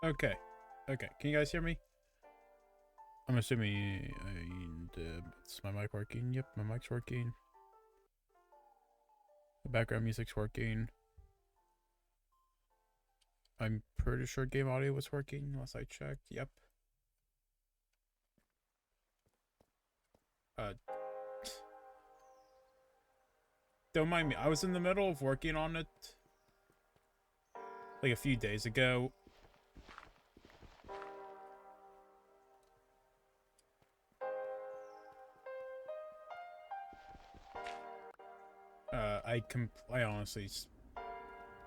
Okay. Okay. Can you guys hear me? I'm assuming it's my mic working. Yep, my mic's working. The background music's working. I'm pretty sure game audio was working unless I checked. Yep. Uh, don't mind me. I was in the middle of working on it like a few days ago. I honestly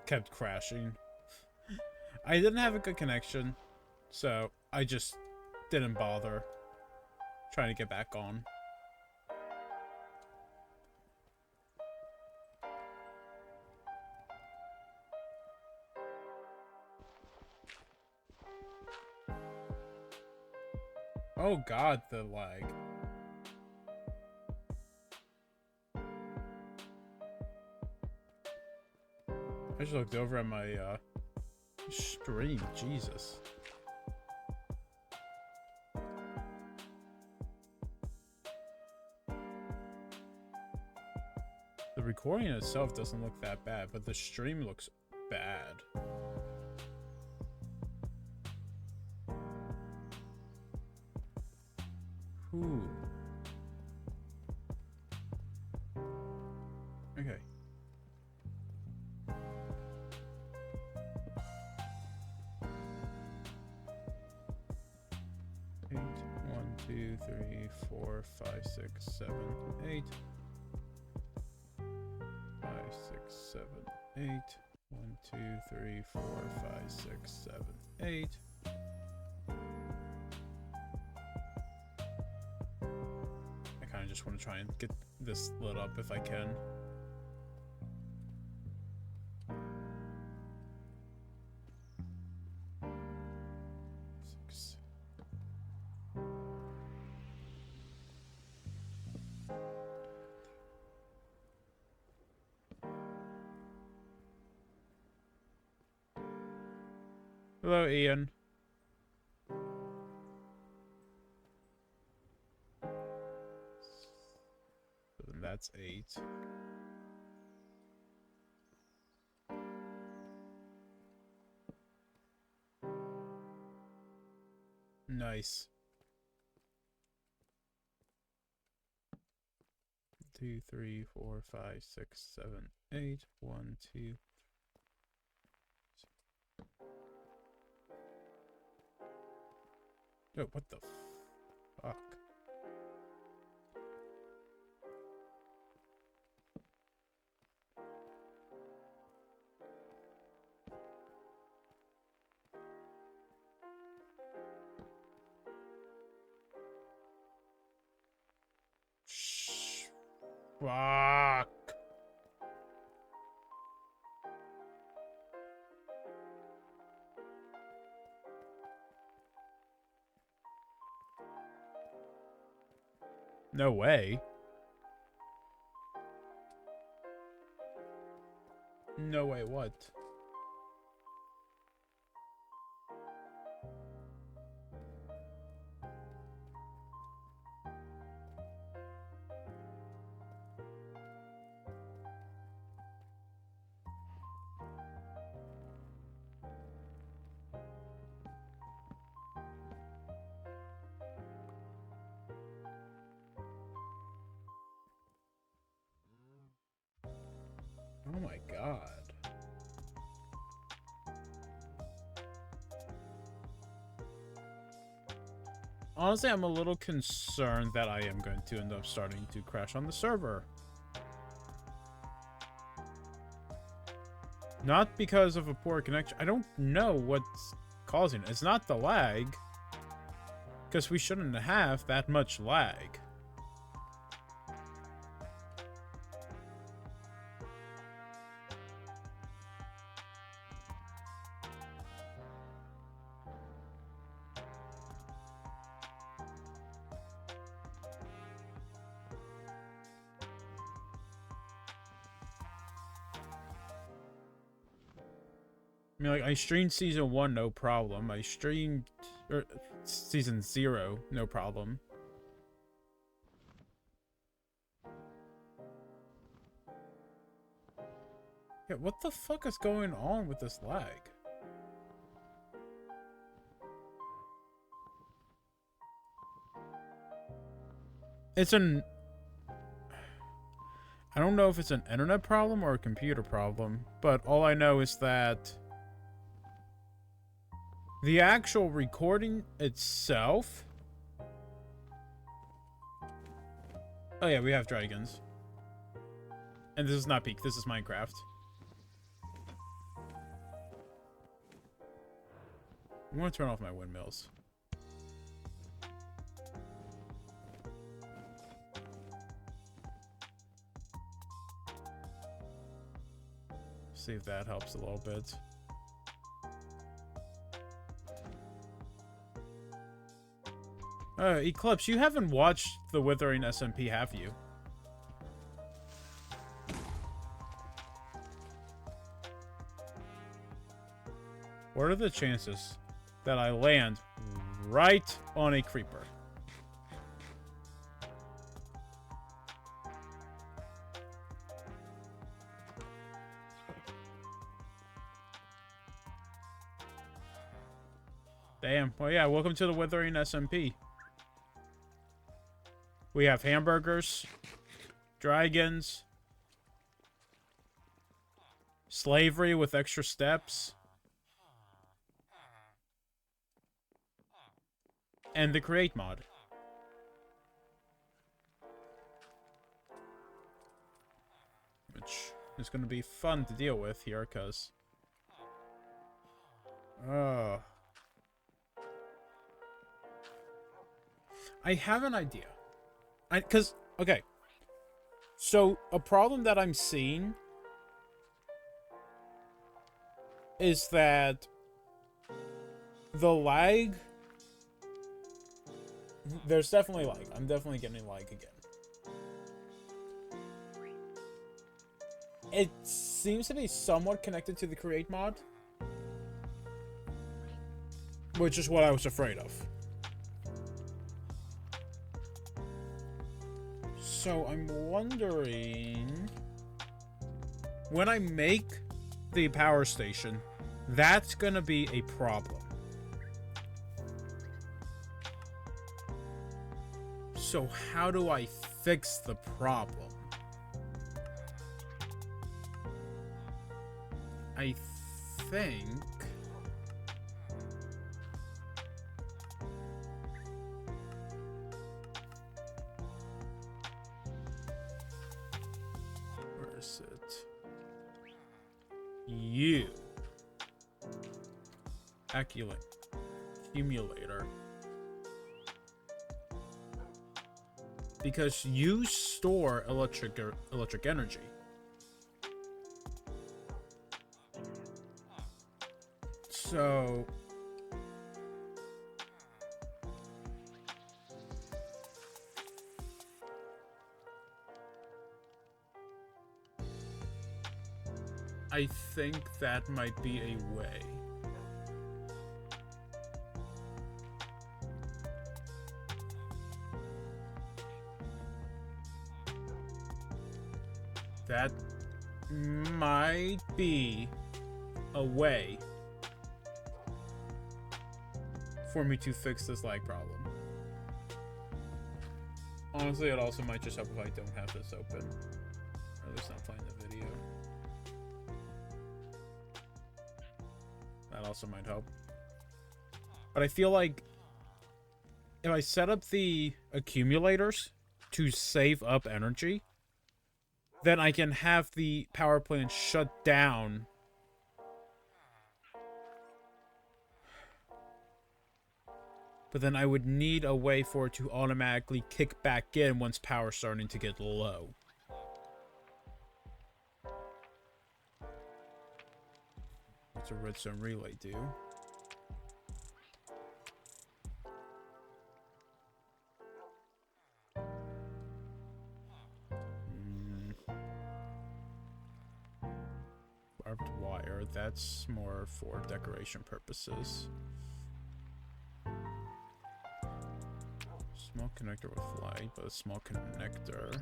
kept crashing. I didn't have a good connection, so I just didn't bother trying to get back on. Oh god, the lag. I just looked over at my stream. Jesus. The recording itself doesn't look that bad, but the stream looks bad. Whew. Okay. Eight, 1, 2, 3, 4, 5, 6, 7, 8. 5, 6, 7, 8. 1, 2, 3, 4, 5, 6, 7, 8. I kind of just want to try and get this lit up if I can. Hello, Ian. So then that's 8. Nice. 2, 3, 4, 5, 6, 7, 8. 1, 2. Oh, what the fuck? Shh. Fuck. No way. No way, what? Oh my god. Honestly, I'm a little concerned that I am going to end up starting to crash on the server. Not because of a poor connection. I don't know what's causing it. It's not the lag. Because we shouldn't have that much lag. I mean, like, I streamed season 1, no problem. I streamed season 0, no problem. Yeah, what the fuck is going on with this lag? It's an... I don't know if it's an internet problem or a computer problem, but all I know is that the actual recording itself... Oh yeah, we have dragons. And this is not Peak, this is Minecraft. I'm gonna turn off my windmills. See if that helps a little bit. Eclipse, you haven't watched the Withering SMP, have you? What are the chances that I land right on a creeper? Damn. Well, yeah, welcome to the Withering SMP. We have hamburgers, dragons, slavery with extra steps, and the create mod. Which is going to be fun to deal with here, because... Oh... I have an idea. Okay. So, a problem that I'm seeing is that the lag... There's definitely lag. I'm definitely getting lag again. It seems to be somewhat connected to the create mod, which is what I was afraid of. So I'm wondering, when I make the power station, that's gonna be a problem. So how do I fix the problem? I think... Where is it? You. Accumulator. Because you store electric energy. So... I think that might be a way. That might be a way for me to fix this lag problem. Honestly, it also might just help if I don't have this open. Or at least not playing the video. That also might help. But I feel like if I set up the accumulators to save up energy, then I can have the power plant shut down but then I would need a way for it to automatically kick back in once power's starting to get low. What's a redstone relay do? Barbed wire, that that's more for decoration purposes. Small connector with light, but a small connector.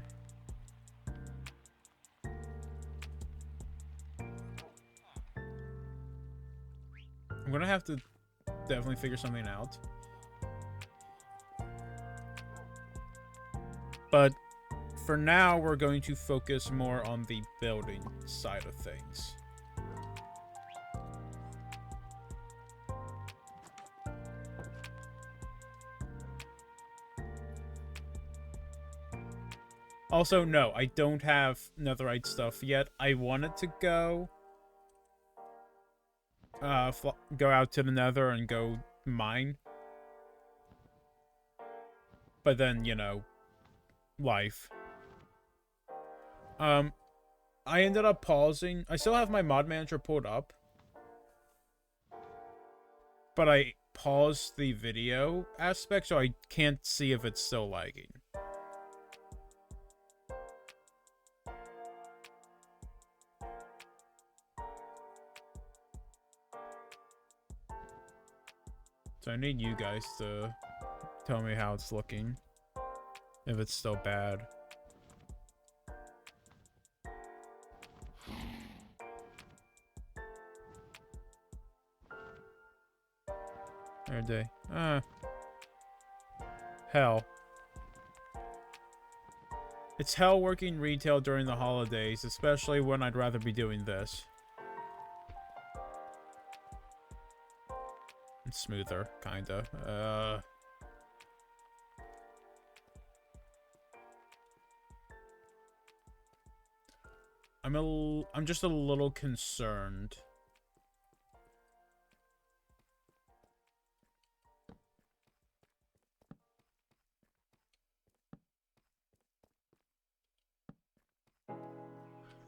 I'm gonna have to definitely figure something out. But for now, we're going to focus more on the building side of things. Also, no, I don't have netherite stuff yet. I wanted to go out to the nether and go mine. But then, you know, life. I ended up pausing. I still have my mod manager pulled up. But I paused the video aspect, so I can't see if it's still lagging. So I need you guys to tell me how it's looking. If it's still bad. Every day. Hell. It's hell working retail during the holidays, especially when I'd rather be doing this. It's smoother, kinda. I'm just a little concerned.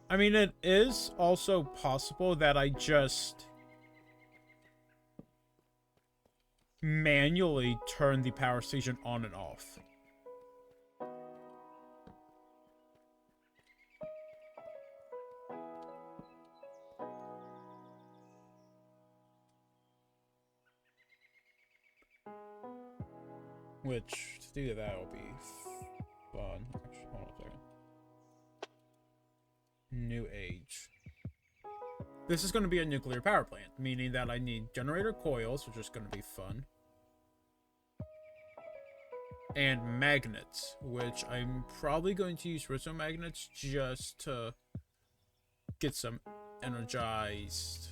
I mean, it is also possible that I just manually turn the power station on and off. Which, to do that will be fun. Actually, hold on a second. New age. This is going to be a nuclear power plant, meaning that I need generator coils, which is going to be fun. And magnets, which I'm probably going to use redstone magnets just to get some energized.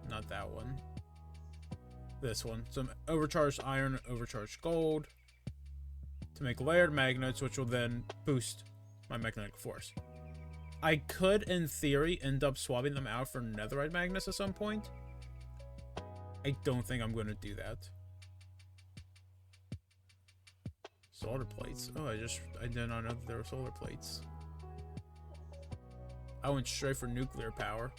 Not that one. This one. Some overcharged iron, overcharged gold. To make layered magnets, which will then boost my magnetic force. I could, in theory, end up swapping them out for netherite magnets at some point. I don't think I'm going to do that. Solar plates. Oh, I did not know that there were solar plates. I went straight for nuclear power.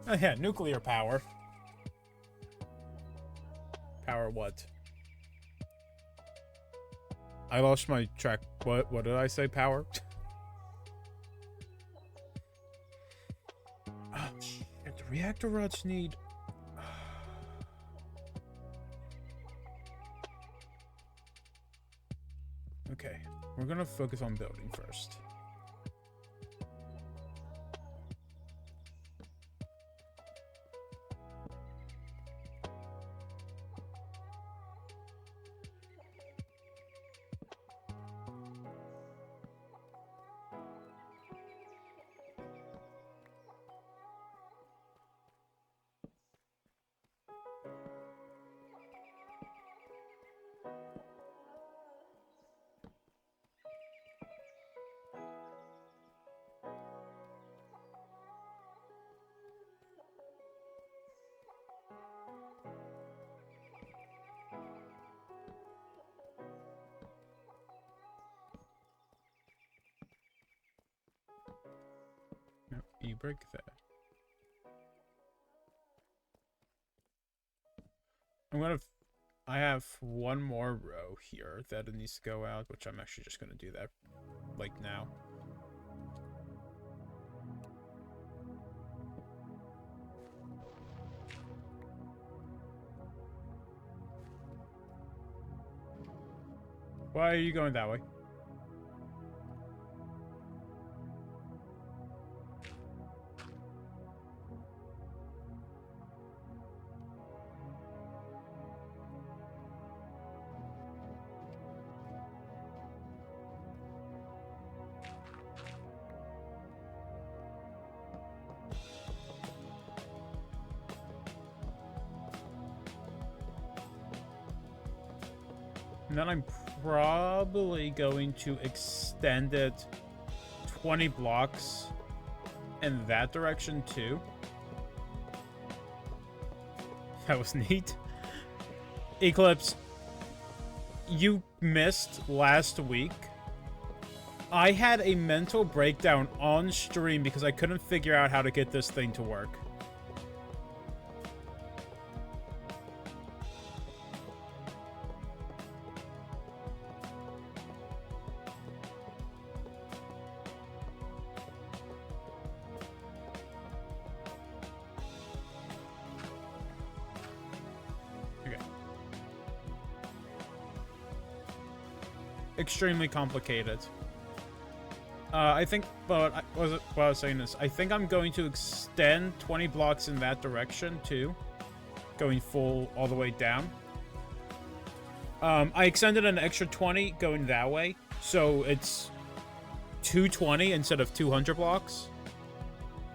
Oh yeah, nuclear power. Power what? I lost my track. What did I say? Power? Oh, shit. The reactor rods need... Okay, we're gonna focus on building first. No, you break that. I have one more row here that it needs to go out, which I'm actually just gonna do that, like, now. Why are you going that way? And then I'm probably going to extend it 20 blocks in that direction too. That was neat. Eclipse, you missed last week. I had a mental breakdown on stream because I couldn't figure out how to get this thing to work. Extremely complicated. I think, but what I was saying is, I think I'm going to extend 20 blocks in that direction too, going full all the way down. I extended an extra 20 going that way, so it's 220 instead of 200 blocks.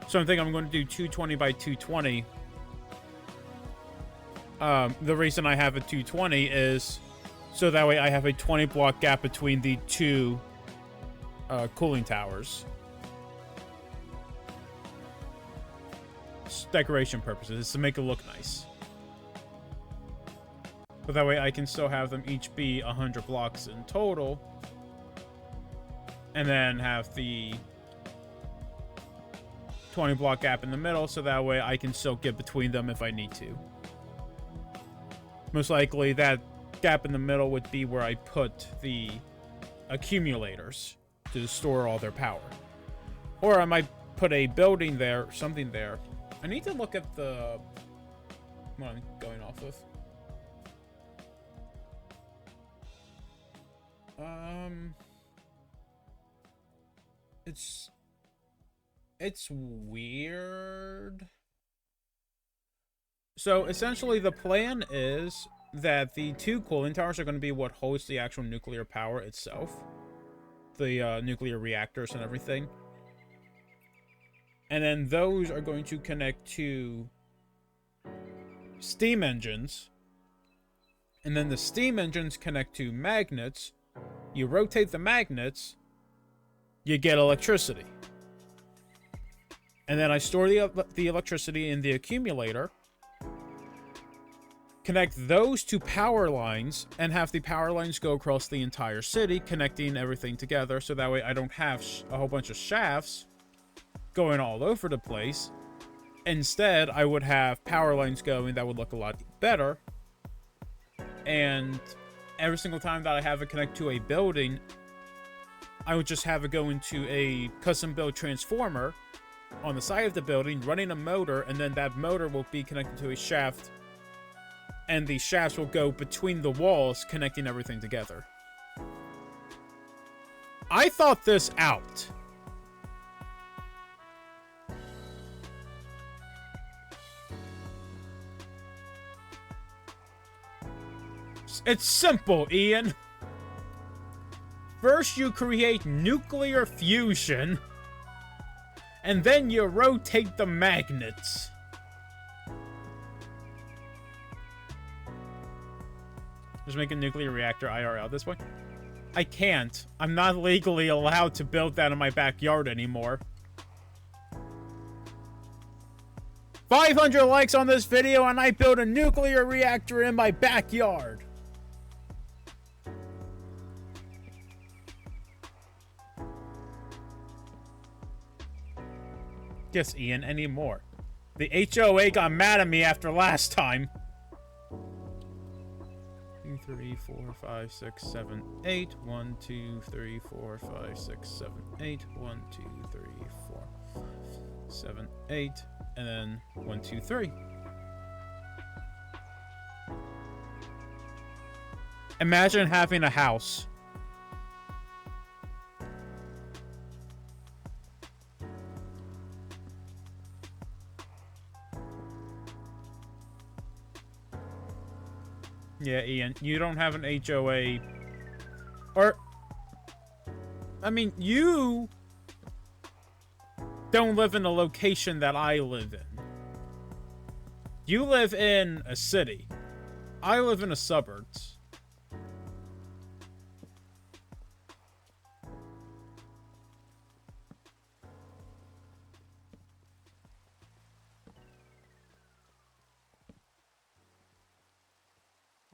So I think I'm going to do 220 by 220. The reason I have a 220 is so that way I have a 20 block gap between the two cooling towers. Just decoration purposes, it's to make it look nice. But that way I can still have them each be 100 blocks in total. And then have the 20 block gap in the middle, so that way I can still get between them if I need to. Most likely that gap in the middle would be where I put the accumulators to store all their power. Or I might put a building there, something there. I need to look at the what I'm going off of. It's weird. So essentially the plan is that the two cooling towers are going to be what holds the actual nuclear power itself. The nuclear reactors and everything. And then those are going to connect to steam engines. And then the steam engines connect to magnets. You rotate the magnets, you get electricity. And then I store the electricity in the accumulator, connect those to power lines, and have the power lines go across the entire city, connecting everything together, so that way I don't have a whole bunch of shafts going all over the place. Instead, I would have power lines going that would look a lot better. And every single time that I have it connect to a building, I would just have it go into a custom-built transformer on the side of the building, running a motor, and then that motor will be connected to a shaft, and the shafts will go between the walls, connecting everything together. I thought this out. It's simple, Ian. First you create nuclear fusion, and then you rotate the magnets. Just make a nuclear reactor IRL at this point. I can't. I'm not legally allowed to build that in my backyard anymore. 500 likes on this video and I build a nuclear reactor in my backyard. Yes, Ian, any more. The HOA got mad at me after last time. 2, 3, 4, 5, 6, 7, 8. 1, 2, 3, 4, 5, 6, 7, 8. 1, 2, 3, 4, 5, 7, 8. And then 1, 2, 3. Imagine having a house Yeah, Ian, you don't have an HOA. Or, I mean, you don't live in the location that I live in. You live in a city. I live in the suburbs.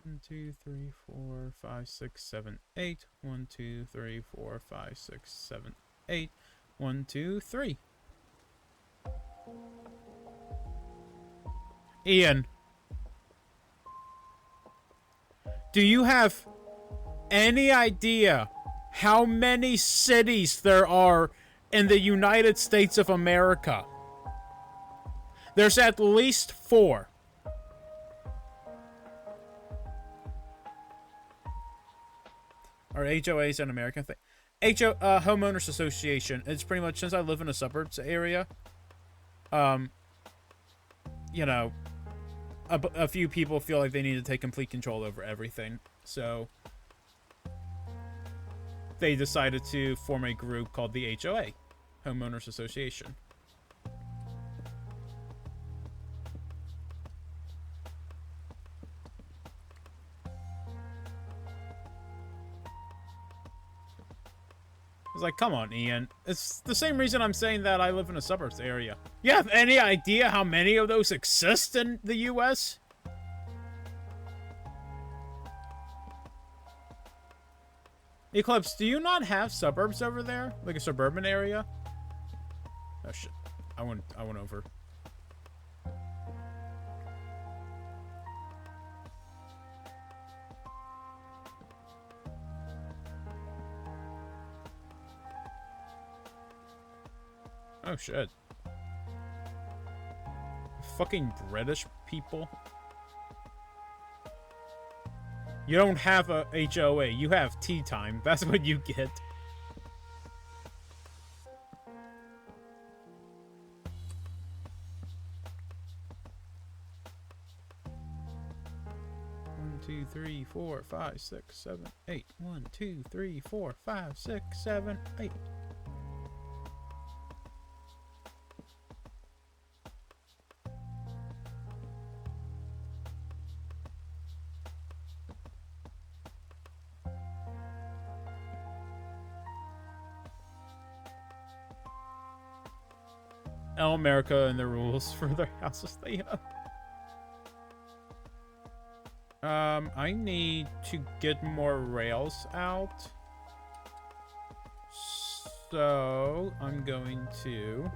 1, 2, 3, 4, 5, 6, 7, 8. 1, 2, 3, 4, 5, 6, 7, 8. 1, 2, 3. Ian, do you have any idea how many cities there are in the United States of America? There's at least 4. Are HOAs an American thing? Homeowners Association. It's pretty much, since I live in a suburbs area, you know, a few people feel like they need to take complete control over everything. So they decided to form a group called the HOA, Homeowners Association. I was like, come on, Ian. It's the same reason I'm saying that I live in a suburbs area. You have any idea how many of those exist in the US? Eclipse, do you not have suburbs over there? Like a suburban area? Oh shit. I went over. Oh shit. Fucking British people. You don't have a HOA, you have tea time. That's what you get. One, 2, 3, 4, 5, 6, 7, 8. 1, 2, 3, 4, 5, 6, 7, 8. America and the rules for their houses they own. I need to get more rails out. So, I'm going to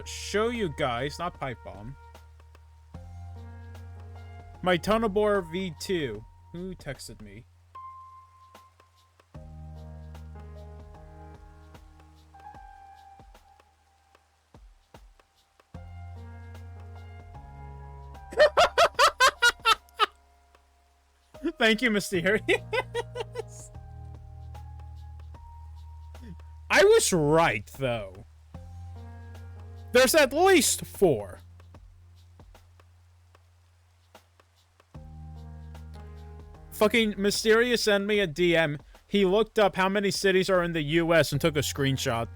show you guys, not pipe bomb, my tunnel bore V2. Who texted me? Thank you, Mysterious. I was right, though. There's at least 4. Fucking Mysterious sent me a DM. He looked up how many cities are in the US and took a screenshot.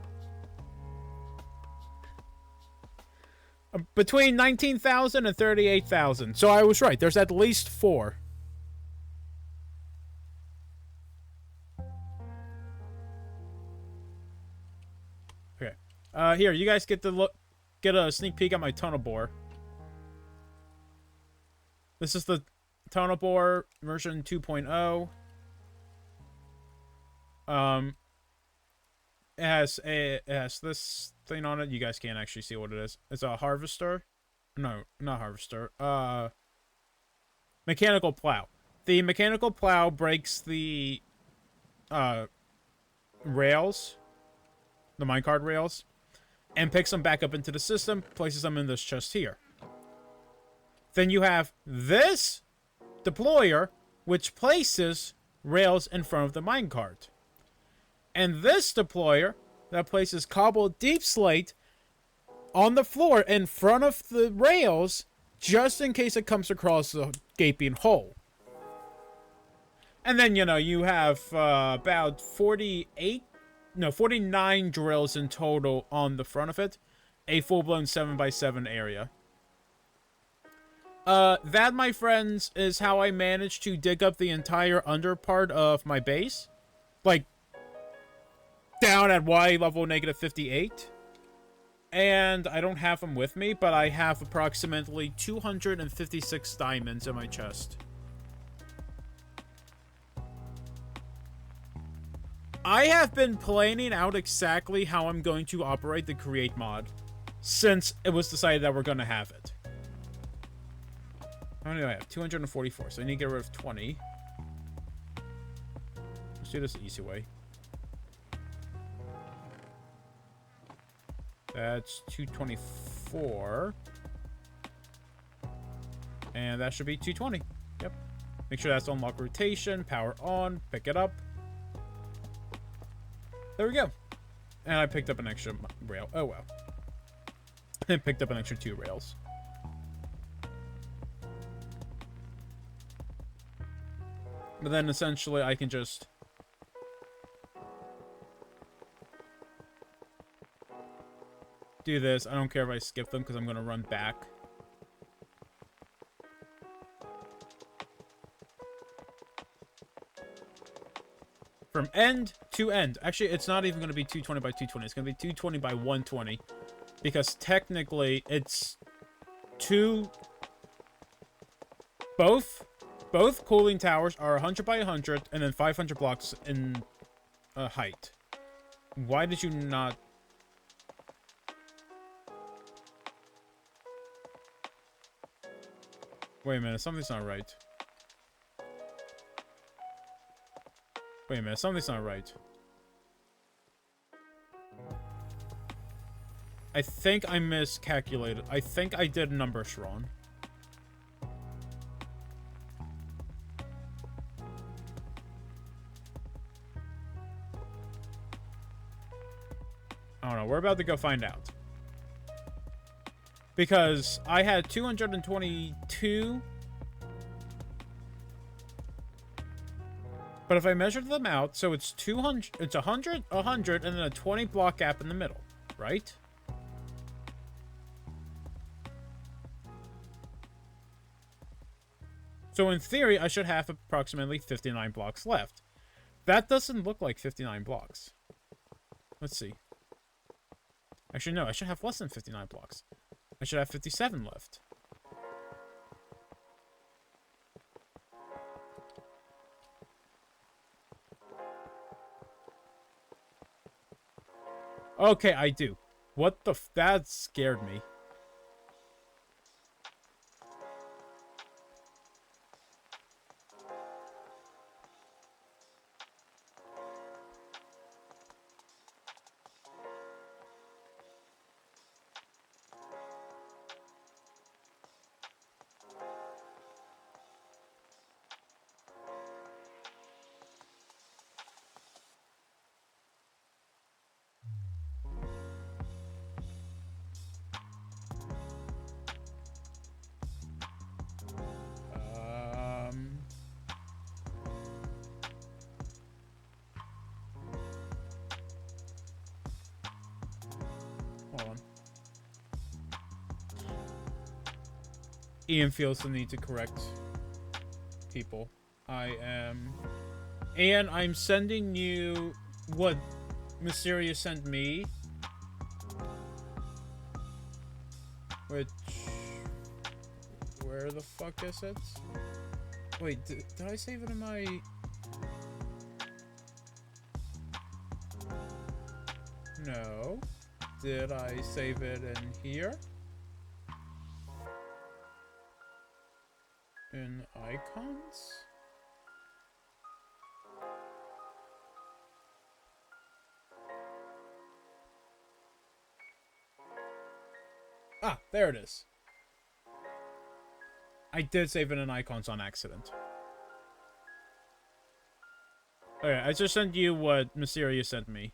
Between 19,000 and 38,000. So I was right. There's at least 4. Here, you guys get to get a sneak peek at my tunnel bore. This is the tunnel bore version 2.0. It has this thing on it. You guys can't actually see what it is. It's a harvester. No, not harvester. Mechanical plow. The mechanical plow breaks the rails, the minecart rails, and picks them back up into the system, places them in this chest here. Then you have this deployer, which places rails in front of the minecart. And this deployer that places cobbled deep slate on the floor in front of the rails, just in case it comes across the gaping hole. And then, you know, you have about 49 drills in total on the front of it. A full-blown 7x7 area. That, my friends, is how I managed to dig up the entire under part of my base. Like, down at Y level -58. And I don't have them with me, but I have approximately 256 diamonds in my chest. I have been planning out exactly how I'm going to operate the create mod since it was decided that we're going to have it. How many do I have? 244, so I need to get rid of 20. Let's do this the easy way. That's 224. And that should be 220. Yep. Make sure that's unlock rotation, power on, pick it up. There we go. And I picked up an extra rail. Oh, wow. I picked up an extra 2 rails. But then essentially I can just... do this. I don't care if I skip them because I'm going to run back. From end to end. Actually, it's not even going to be 220 by 220. It's going to be 220 by 120. Because technically, it's both cooling towers are 100 by 100 and then 500 blocks in height. Why did you not... Wait a minute, something's not right. Wait a minute, something's not right. I think I miscalculated. I think I did numbers wrong. I don't know, we're about to go find out. Because I had 222... But if I measured them out, so it's 200, it's 100, 100, and then a 20 block gap in the middle, right? So in theory, I should have approximately 59 blocks left. That doesn't look like 59 blocks. Let's see. Actually, no, I should have less than 59 blocks. I should have 57 left. Okay, I do. What the f- that scared me. Hold on. Ian feels the need to correct people. And I'm sending you what Mysteria sent me. Which... Where the fuck is it? Wait, did I save it in my... No. Did I save it in here? In icons? Ah, there it is. I did save it in icons on accident. Okay, I just sent you what Mysteria sent me.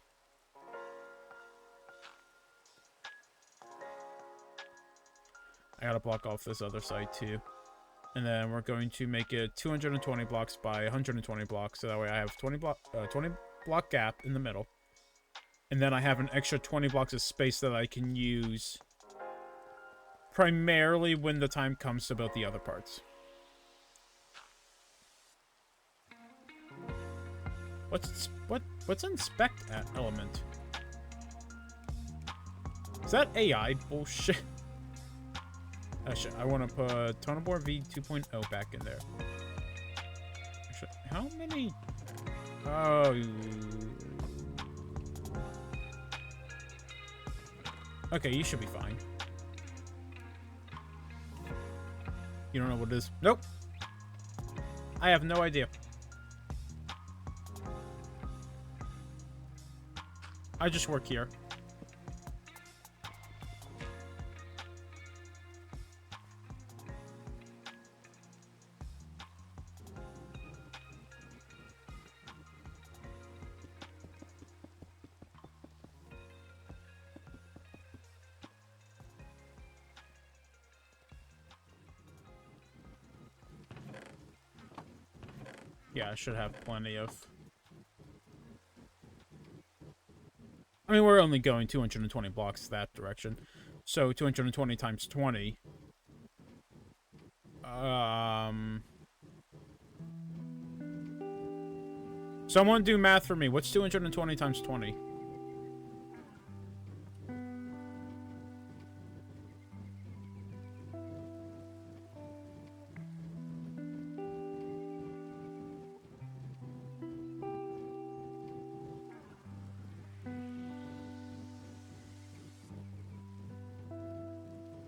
I gotta block off this other side too. And then we're going to make it 220 blocks by 120 blocks, so that way I have 20 block gap in the middle. And then I have an extra 20 blocks of space that I can use primarily when the time comes to build the other parts. What's inspect element? Is that AI bullshit? Oh shit, I want to put Tonabor V 2.0 back in there. Actually, how many? Oh. Okay, you should be fine. You don't know what it is? Nope. I have no idea. I just work here. Yeah, I should have plenty of... I mean, we're only going 220 blocks that direction. So, 220 times 20. Someone do math for me. What's 220 times 20?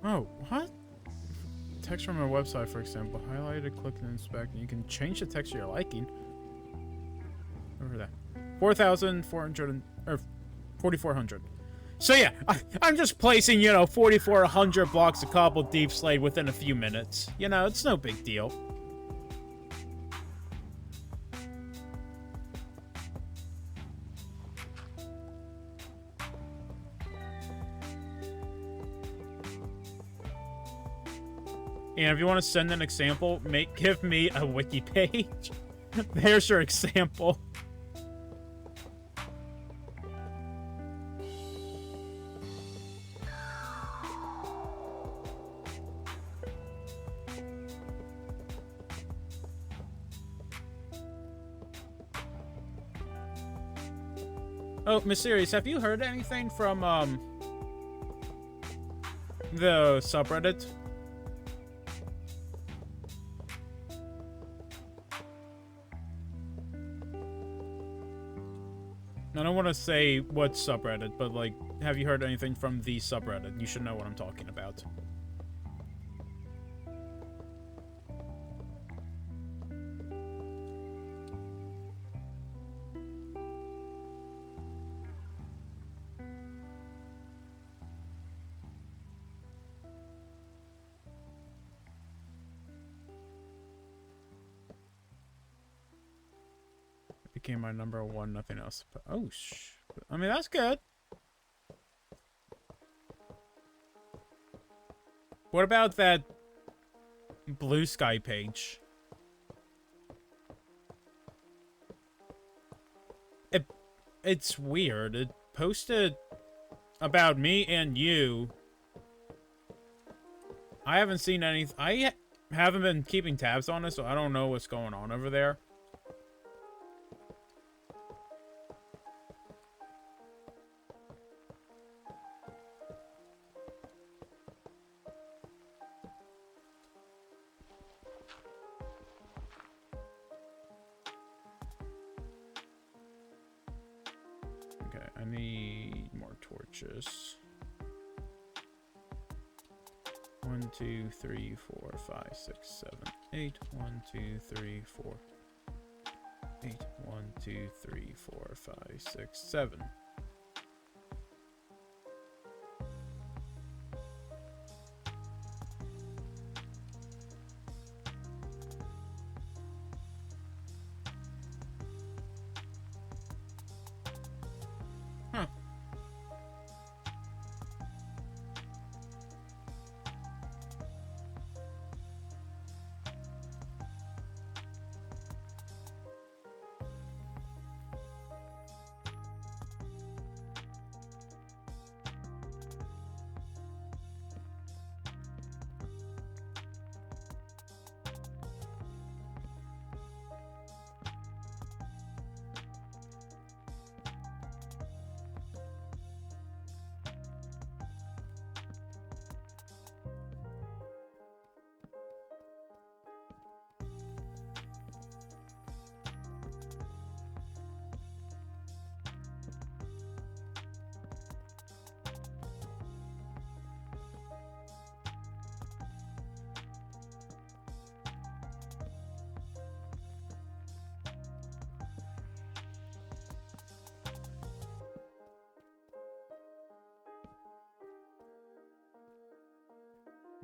Oh, what? Text from a website, for example. Highlight it, click and inspect, and you can change the text to your liking. Over that. 4,400 or 4,400. So yeah, I'm just placing, you know, 4,400 blocks of cobbled deep slate within a few minutes. You know, it's no big deal. And if you want to send an example, give me a wiki page. There's your example. Oh, Mysterious, have you heard anything from, the subreddit? I don't want to say what subreddit, but, like, have you heard anything from the subreddit? You should know what I'm talking about. Became my #1, nothing else. But, oh, I mean, that's good. What about that Blue Sky page? It's weird. It posted about me and you. I haven't seen anything. I haven't been keeping tabs on it, so I don't know what's going on over there. I need more torches. 1, 2, 3, 4, 5, 6, 7, 8. 1, 2, 3, 4, 8. 1, 2, 3, 4, 5, 6, 7. Huh.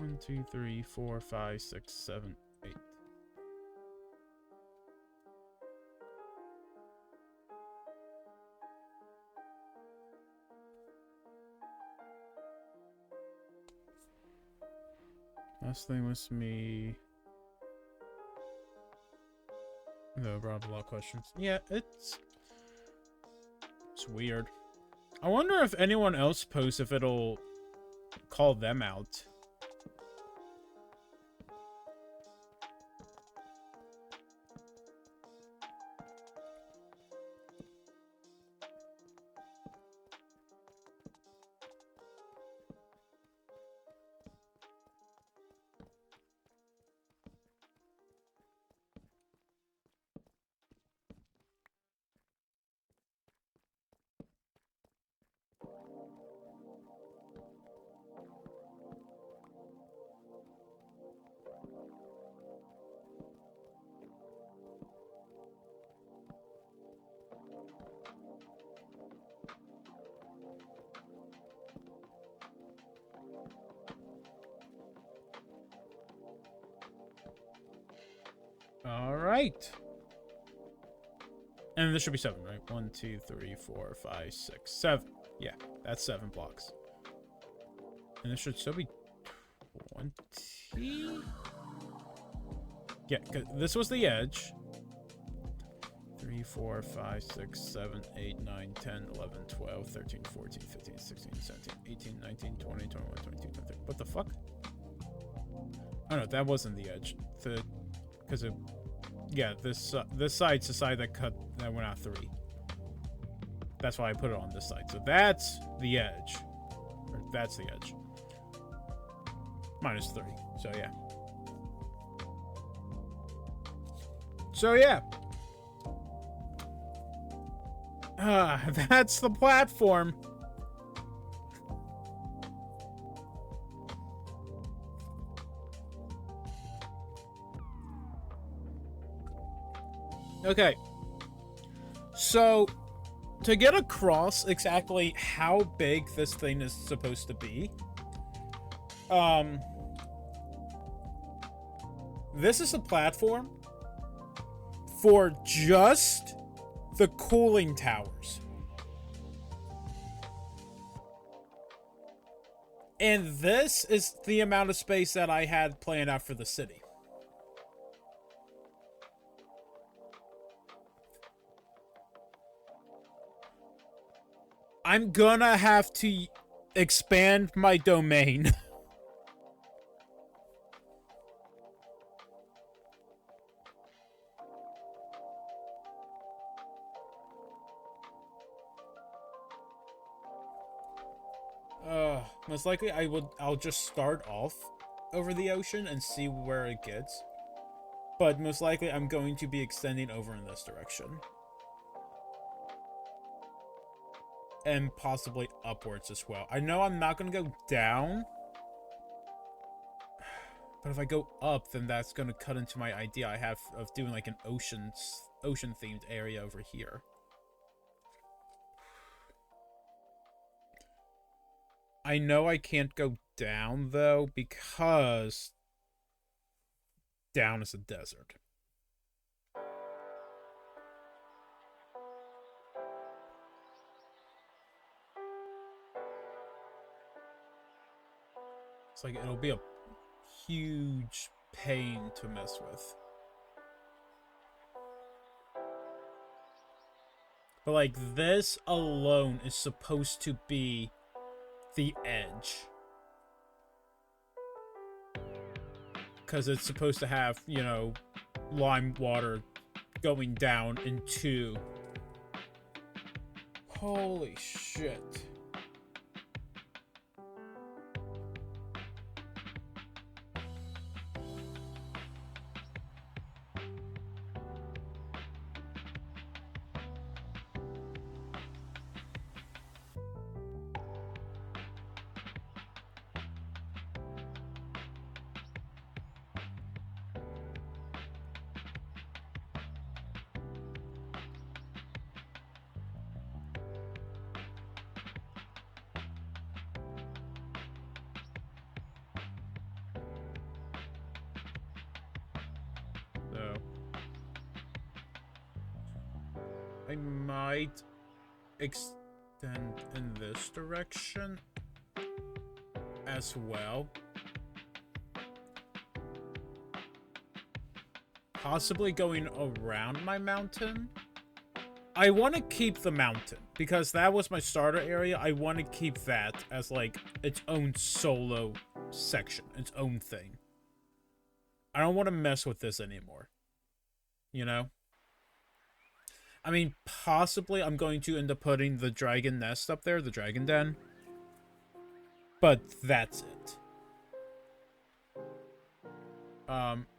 1, 2, 3, 4, 5, 6, 7, 8. Last thing was me. No, brought up a lot of questions. Yeah, it's weird. I wonder if anyone else posts if it'll call them out. Alright. And this should be 7, right? 1, 2, 3, 4, 5, 6, 7. Yeah, that's 7 blocks. And this should still be 20? Yeah, 'cause this was the edge. 3, 4, 5, 6, 7, 8, 9, 10, 11, 12, 13, 14, 15, 16, 17, 18, 19, 20, 21, 22, 23. What the fuck? Oh no, that wasn't the edge. Because it... Yeah, this side's the side that went out 3. That's why I put it on this side. So that's the edge. Or that's the edge. Minus 3. So yeah. So yeah. That's the platform. Okay. So, to get across exactly how big this thing is supposed to be, this is a platform for just the cooling towers. And this is the amount of space that I had planned out for the city. I'm gonna have to expand my domain. Most likely I'll just start off over the ocean and see where it gets. But most likely I'm going to be extending over in this direction. And possibly upwards as well. I know I'm not going to go down. But if I go up, then that's going to cut into my idea I have of doing like an ocean-themed area over here. I know I can't go down, though, because down is a desert. It's like, it'll be a huge pain to mess with. But, like, this alone is supposed to be the edge. Because it's supposed to have, you know, lime water going down into... Holy shit. I might extend in this direction as well. Possibly going around my mountain. I want to keep the mountain because that was my starter area. I want to keep that as like its own solo section, its own thing. I don't want to mess with this anymore. You know? I mean, possibly I'm going to end up putting the dragon nest up there, the dragon den. But that's it.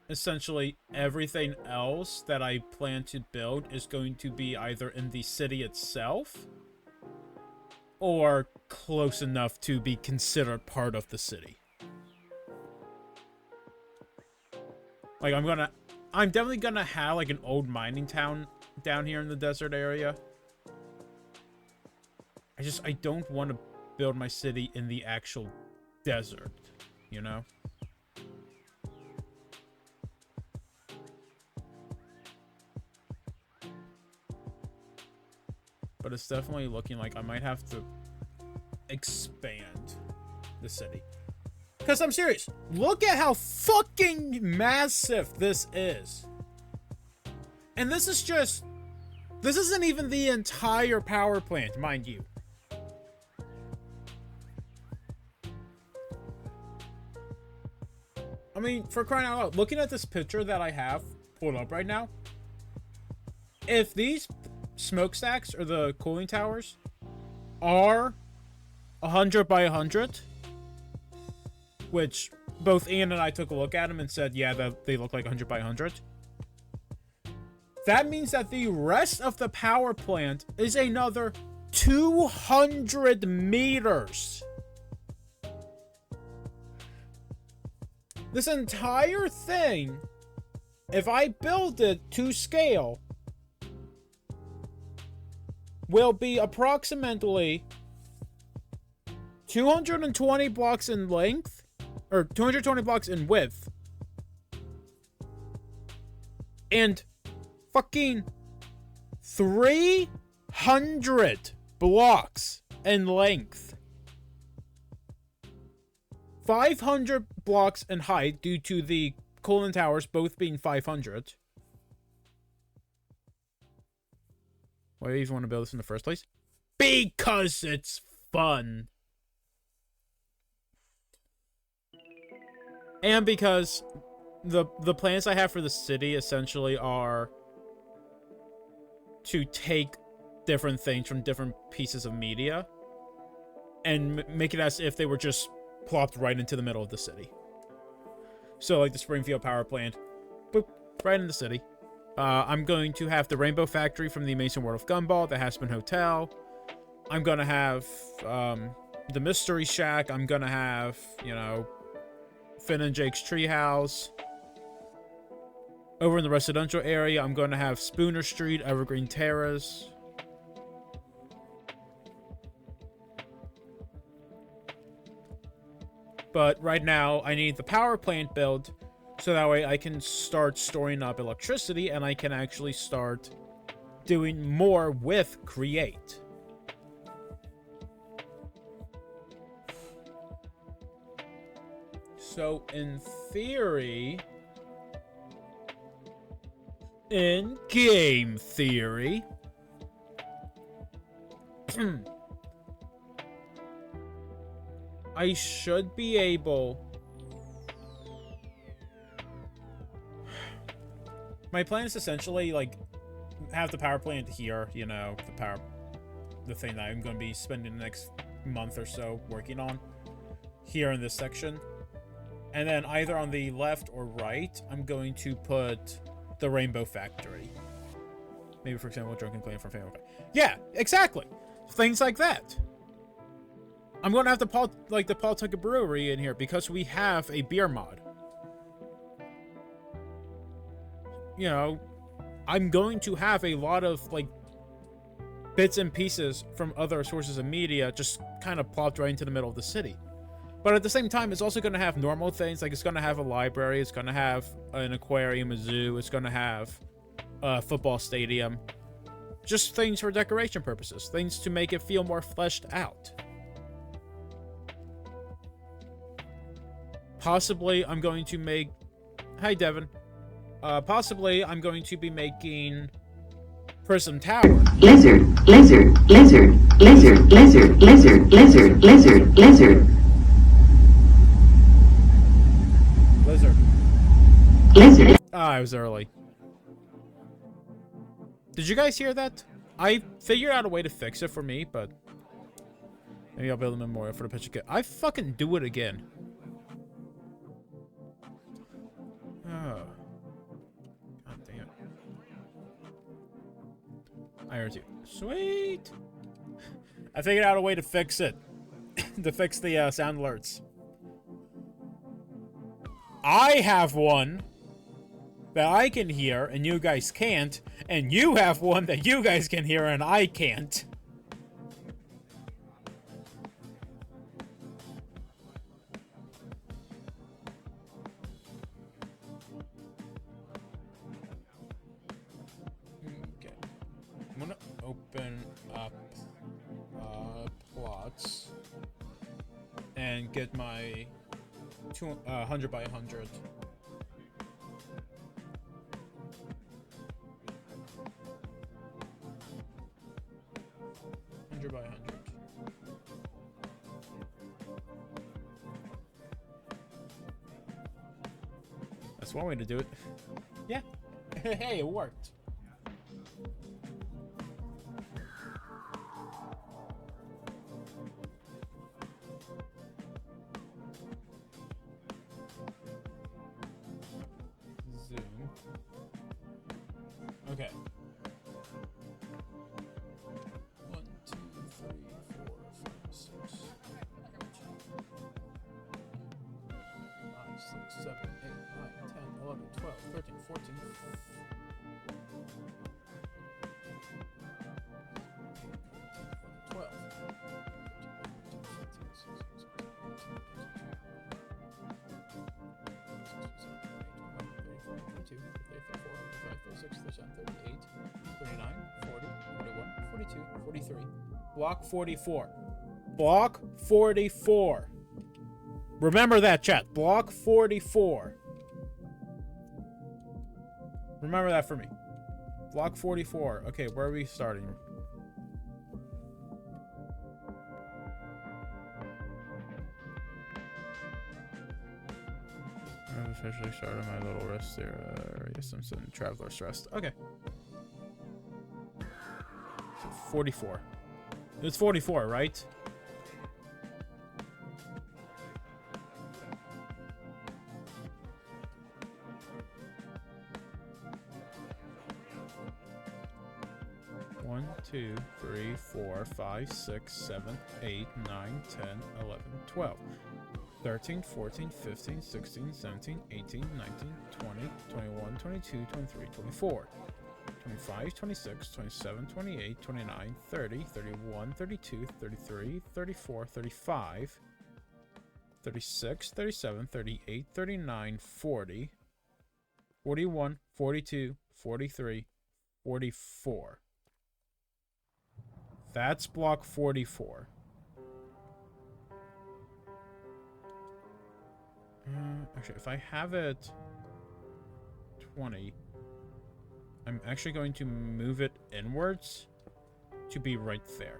Essentially, everything else that I plan to build is going to be either in the city itself or close enough to be considered part of the city. Like, I'm definitely gonna have, like, an old mining town down here in the desert area. I don't want to build my city in the actual desert, you know? But it's definitely looking like I might have to expand the city. Because I'm serious. Look at how fucking massive this is. And this is just... This isn't even the entire power plant, mind you. I mean, for crying out loud, looking at this picture that I have pulled up right now, if these smokestacks or the cooling towers are 100 by 100, which both Ian and I took a look at them and said, yeah, that they look like 100 by 100. That means that the rest of the power plant is another 200 meters. This entire thing, if I build it to scale, will be approximately 220 blocks in length, or 220 blocks in width, and fucking 300 blocks in length. 500 blocks in height due to the cooling towers both being 500. Why do you even want to build this in the first place? Because it's fun. And because the plans I have for the city essentially are to take different things from different pieces of media and make it as if they were just plopped right into the middle of the city. So like the Springfield power plant, boop, right in the city. I'm going to have the Rainbow Factory from the Amazing World of Gumball, the Haspin Hotel. I'm going to have the Mystery Shack. I'm going to have, you know, Finn and Jake's Treehouse. Over in the residential area, I'm going to have Spooner Street, Evergreen Terrace. But right now, I need the power plant built so that way I can start storing up electricity and I can actually start doing more with Create. So, in theory... In game theory... I should be able... My plan is essentially, like, have the power plant here, you know, the thing that I'm going to be spending the next month or so working on here in this section. And then either on the left or right, I'm going to put the Rainbow Factory. Maybe, for example, Drunken Clan from Family Guy. Yeah, exactly! Things like that. I'm going to have the Pawtucket Brewery in here because we have a beer mod. You know, I'm going to have a lot of, like, bits and pieces from other sources of media just kind of plopped right into the middle of the city. But at the same time, it's also going to have normal things, like it's going to have a library, it's going to have an aquarium, a zoo, it's going to have a football stadium. Just things for decoration purposes. Things to make it feel more fleshed out. Possibly I'm going to make... Hi, Devin. Possibly I'm going to be making Prism Tower. Lizard, lizard, lizard, lizard, lizard, lizard, lizard, lizard, lizard. Lizard. Lizard. Ah, I was early. Did you guys hear that? I figured out a way to fix it for me, but maybe I'll build a memorial for the picture kit. I fucking do it again. Oh. God damn it. I heard you. Sweet. I figured out a way to fix it. To fix the sound alerts. I have one that I can hear and you guys can't, and you have one that you guys can hear and I can't. Okay. I'm gonna open up plots and get my 100 by 100. By 100. That's one way to do it. Yeah. Hey, it worked. Zoom. Okay. 1, 2, 3, 4, 5, 6, 7, 8, 9, 10, 11, 12, 13, 14, 12. 43. Block 44. Block 44. Remember that, chat. Block 44. Remember that for me. Block 44. Okay, where are we starting? I've officially started my little rest there. Simpsons Traveler's Rest. Okay. So 44. It's 44, right? One, 2, 3, 4, 5, 6, 7, 8, 9, 10, 11, 12. 13, 14, 15, 16, 17, 18, 19, 20, 21, 22, 23, 24. 25, 26, 27, 28, 29, 30, 31, 32, 33, 34, 35, 36, 37, 38, 39, 40, 41, 42, 43, 44. That's block 44. Actually, if I have it 20, I'm actually going to move it inwards to be right there.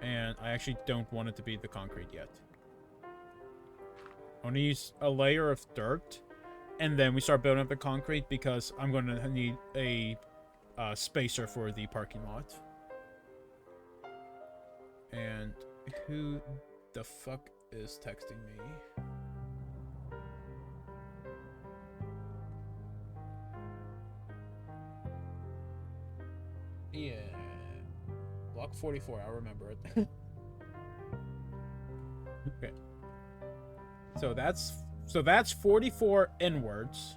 And I actually don't want it to be the concrete yet. I want to use a layer of dirt, and then we start building up the concrete because I'm going to need a spacer for the parking lot. And who the fuck is texting me? Yeah. Block 44, I'll remember it. Okay. So that's 44 inwards.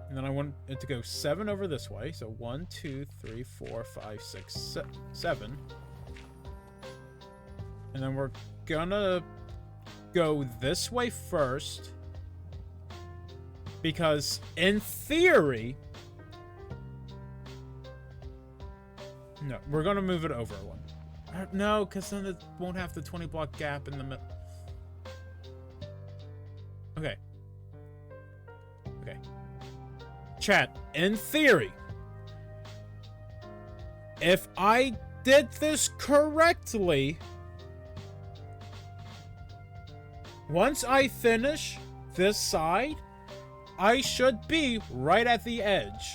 And then I want it to go 7 over this way. So 1, 2, 3, 4, 5, 6, 7. And then we're gonna go this way first. Because, in theory... No, we're gonna move it over one. No, because then it won't have the 20 block gap in the middle. Okay. Okay. Chat, in theory, if I did this correctly, once I finish this side, I should be right at the edge.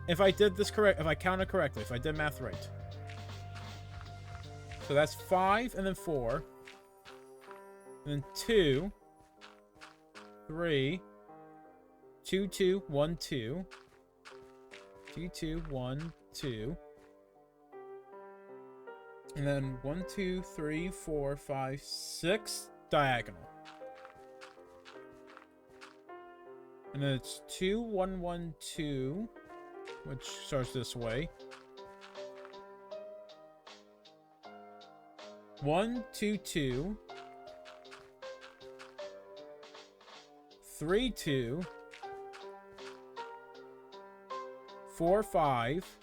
If I did this correct, if I counted correctly, if I did math right. So that's 5, and then 4. And then 2. 3. 2, 2, 1, 2. 2, 2, 1, 2. And then 1, 2, 3, 4, 5, 6. Diagonal. And then it's 2, 1, 1, 2. Which starts this way. 1, 2, 2. 3, 2. 4, 5.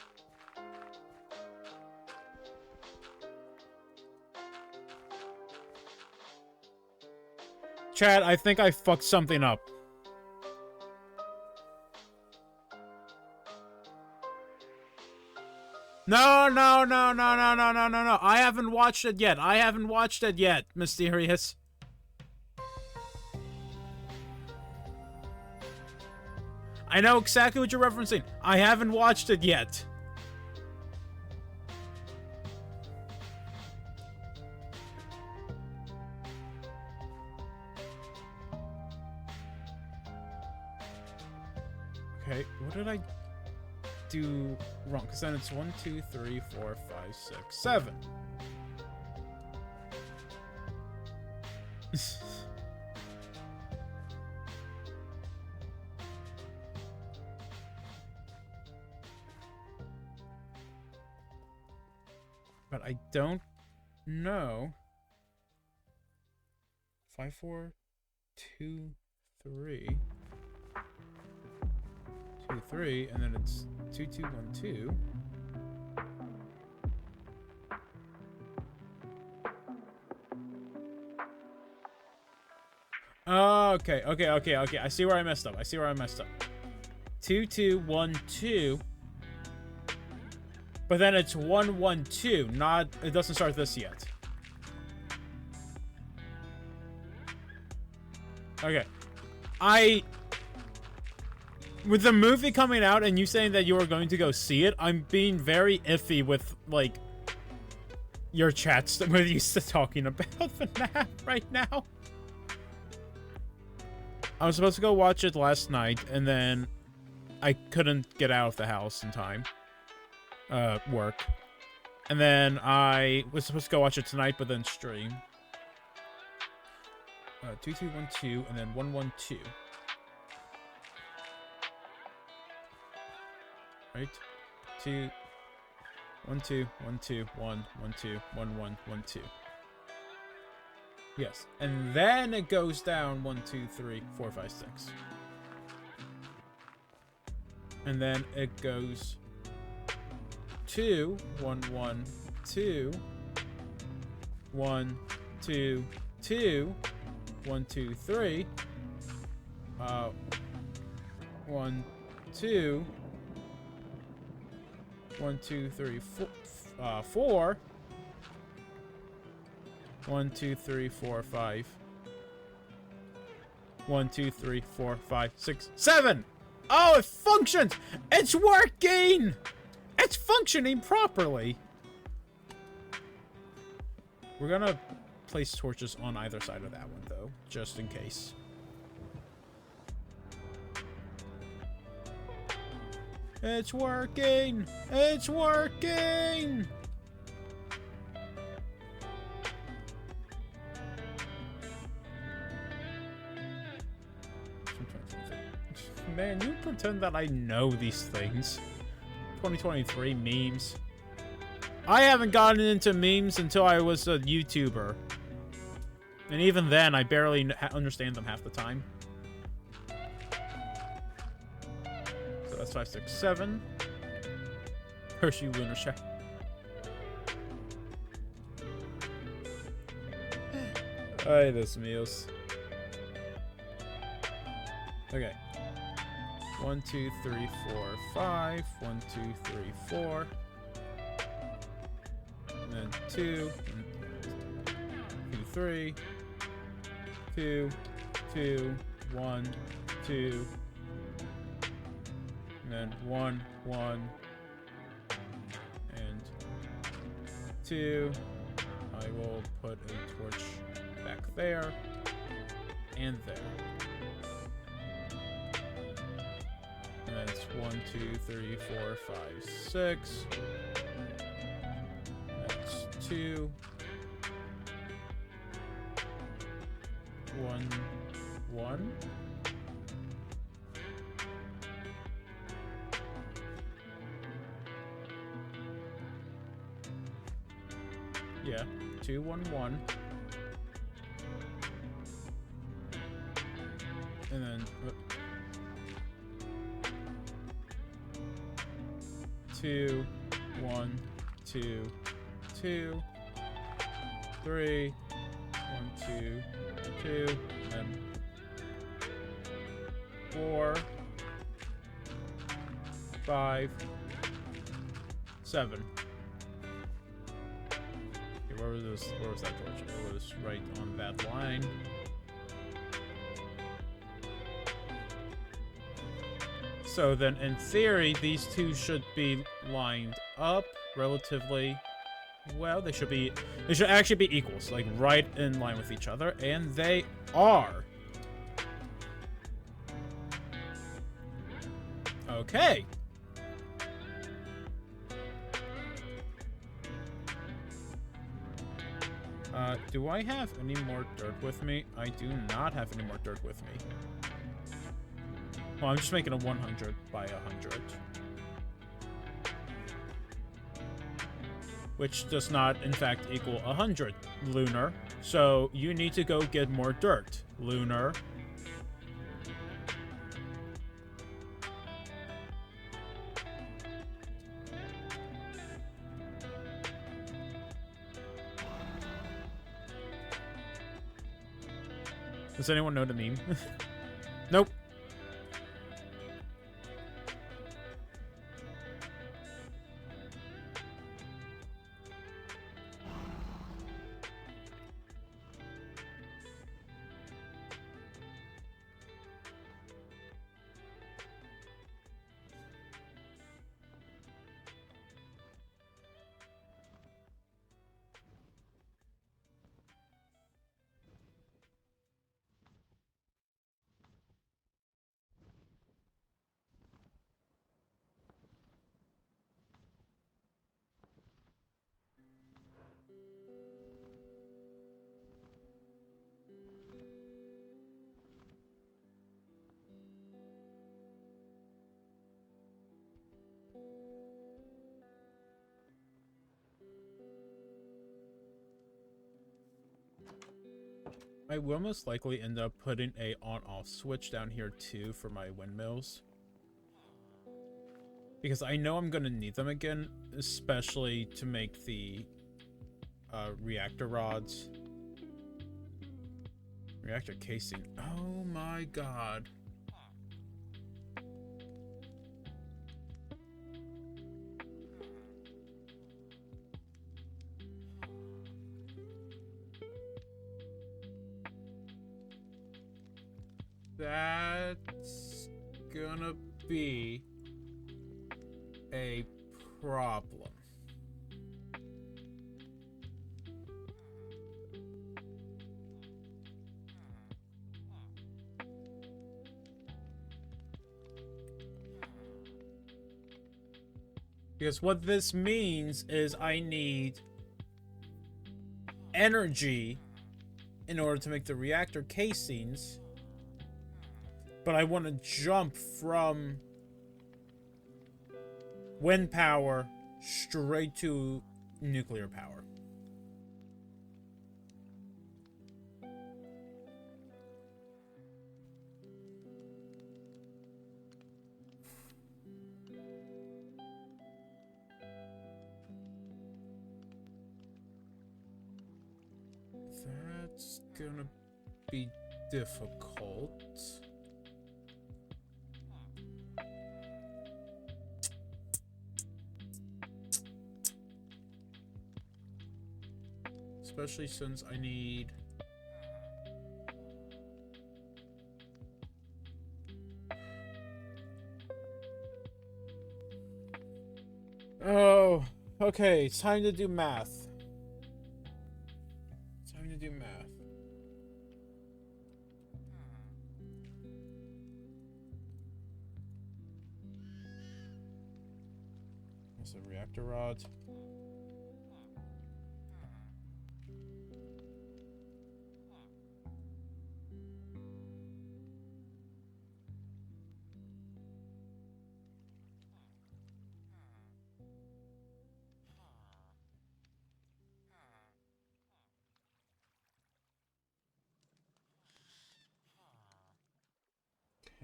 Chad, I think I fucked something up. No, no, no, no, no, no, no, no, no. I haven't watched it yet. I haven't watched it yet, Mysterious. I know exactly what you're referencing. I haven't watched it yet. Okay, what did I do wrong? Because then it's 1, 2, 3, 4, 5, 6, 7. But I don't know. 5, 4, 2, 3. 2, 3, and then it's 2, 2, 1, 2. Oh, okay, okay, okay, okay. I see where I messed up. I see where I messed up. 2, 2, 1, 2. But then it's 1, 1, 2. Not. It doesn't start this yet. Okay. With the movie coming out and you saying that you were going to go see it, I'm being very iffy with, like, your chats that we're used to talking about the map right now. I was supposed to go watch it last night, and then I couldn't get out of the house in time. Work. And then I was supposed to go watch it tonight, but then stream. 2, 2, 1, 2, and then 1, 1, 2. Right? 2, 1, 2, 1, 2, 1, 1, 2, 1, 1, 1, 2. Yes. And then it goes down 1, 2, 3, 4, 5, 6. And then it goes 2, 1, 1, 2, 1, 2, 2, 1, 2, 3. 1, 2. 1, 2, 3, 4. 1, 2, 3, 4, 5. 1, 2, 3, 4, 5, 6, 7. Oh, it functions! It's working! It's functioning properly. We're gonna place torches on either side of that one, though, just in case. It's working! It's working! Man, you pretend that I know these things. 2023 memes. I haven't gotten into memes until I was a YouTuber. And even then, I barely understand them half the time. 5, 6, 7. Hershey Lunar Shack. Ay, Dios míos. Okay. 1, 2, 3, 4, 5. 1, 2, 3, 4. And then 2. 2, 3. 2, 2, 1, 2. And then 1, 1. And 2. I will put a torch back there. And there. And then it's 1, 2, 3, 4, 5, 6. That's 2. 1, 1. Yeah, 2, 1, 1. And then 2, 1, 2, 2, 3, 1, 2, 2, and 4, 5, 7. Okay, where was that torch? It was right on that line. So then, in theory, these two should be lined up relatively well. They should actually be equals, like right in line with each other, and they are. Okay. Do I have any more dirt with me? I do not have any more dirt with me. Well, I'm just making a 100 by 100. Which does not, in fact, equal 100, Lunar. So, you need to go get more dirt, Lunar. Does anyone know the meme? Nope. I will most likely end up putting a on-off switch down here too for my windmills. Because I know I'm going to need them again, especially to make the reactor rods. Reactor casing. Oh my god. That's gonna be a problem. Because what this means is I need energy in order to make the reactor casings. But I want to jump from wind power straight to nuclear power. That's gonna be difficult. Especially since I need... Oh, okay, it's time to do math. Time to do math. What's the reactor rods?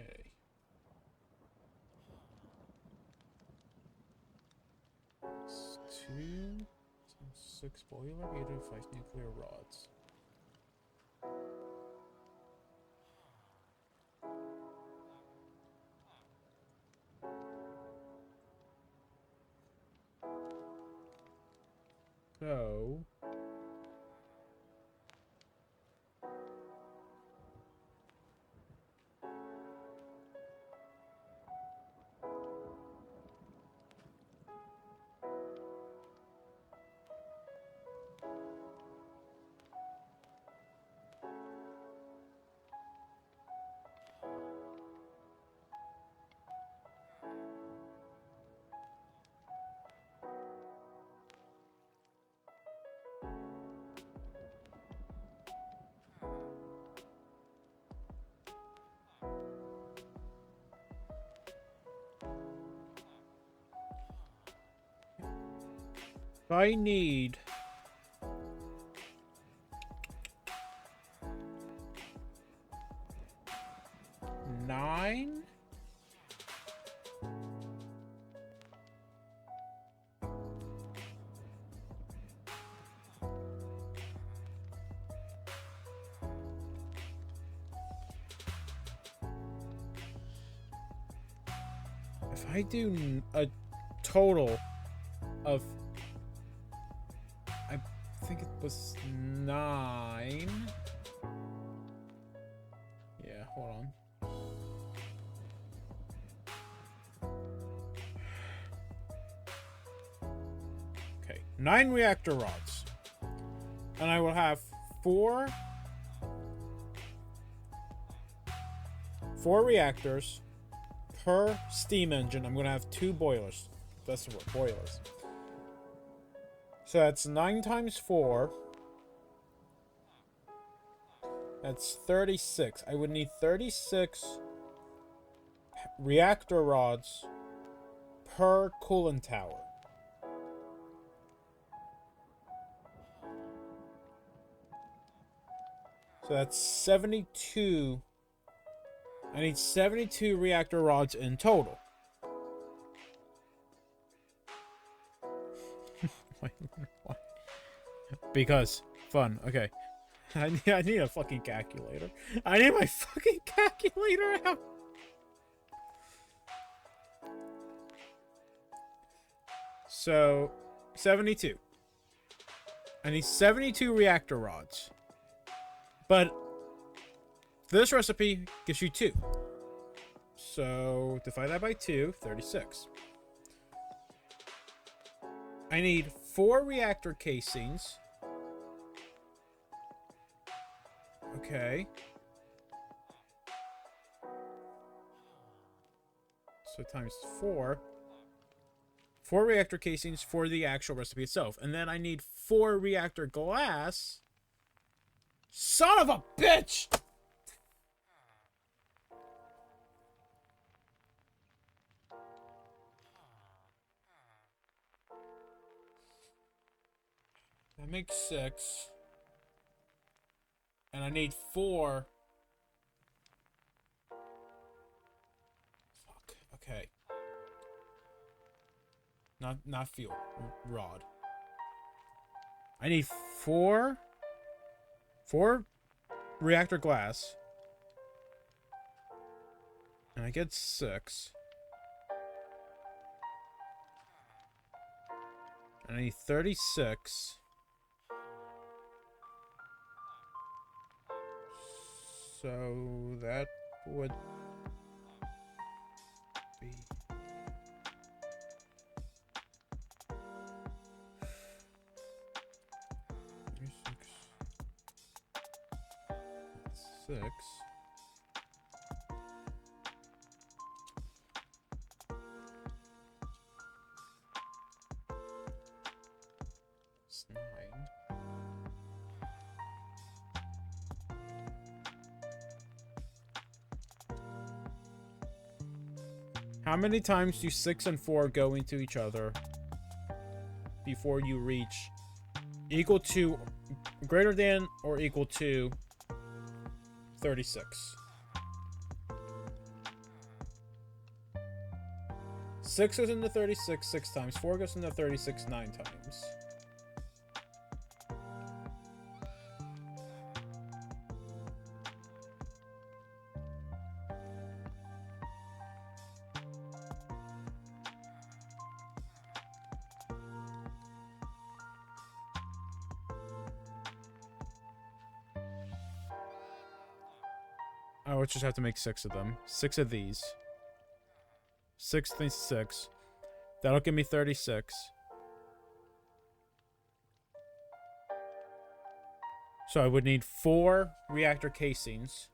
Okay. It's 2 times 6 boiler, 8 and 5 nuclear rods. So... I need... nine? If I do a total of... I think it was 9. Yeah, hold on. Okay, 9 reactor rods. And I will have 4 reactors per steam engine. I'm gonna have 2 boilers. That's the word, boilers. So that's 9 times 4. That's 36. I would need 36 reactor rods per coolant tower. So that's 72. I need 72 reactor rods in total. Why? Because fun. Okay. I need a fucking calculator. I need my fucking calculator out. So, 72. I need 72 reactor rods. But this recipe gives you 2. So, divide that by 2, 36. I need 4 reactor casings. Okay. So times 4. 4 reactor casings for the actual recipe itself. And then I need 4 reactor glass. Son of a bitch! That makes 6. And I need 4. Fuck. Okay. Not fuel. Rod. I need 4 4 reactor glass. And I get 6. And I need 36. So that would be... Six. It's 9. How many times do 6 and 4 go into each other before you reach equal to, greater than or equal to 36? 6 goes into 36 6 times. 4 goes into 36 9 times. I would just have to make 6 of them. 6 of these. 6 things 6. That'll give me 36. So I would need 4 reactor casings.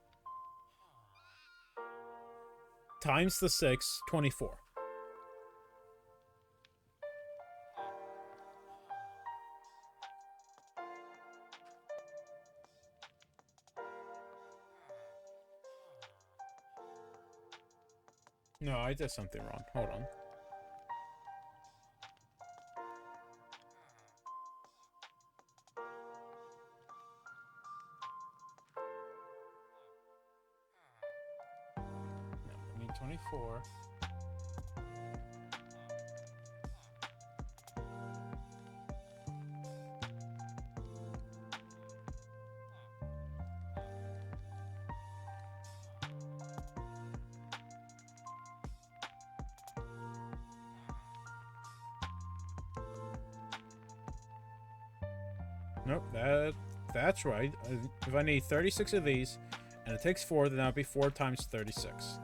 Times the 6, 24. No, I did something wrong. Hold on. No, I need 24. Nope, that's right. If I need 36 of these, and it takes 4, then that would be 4 times 36.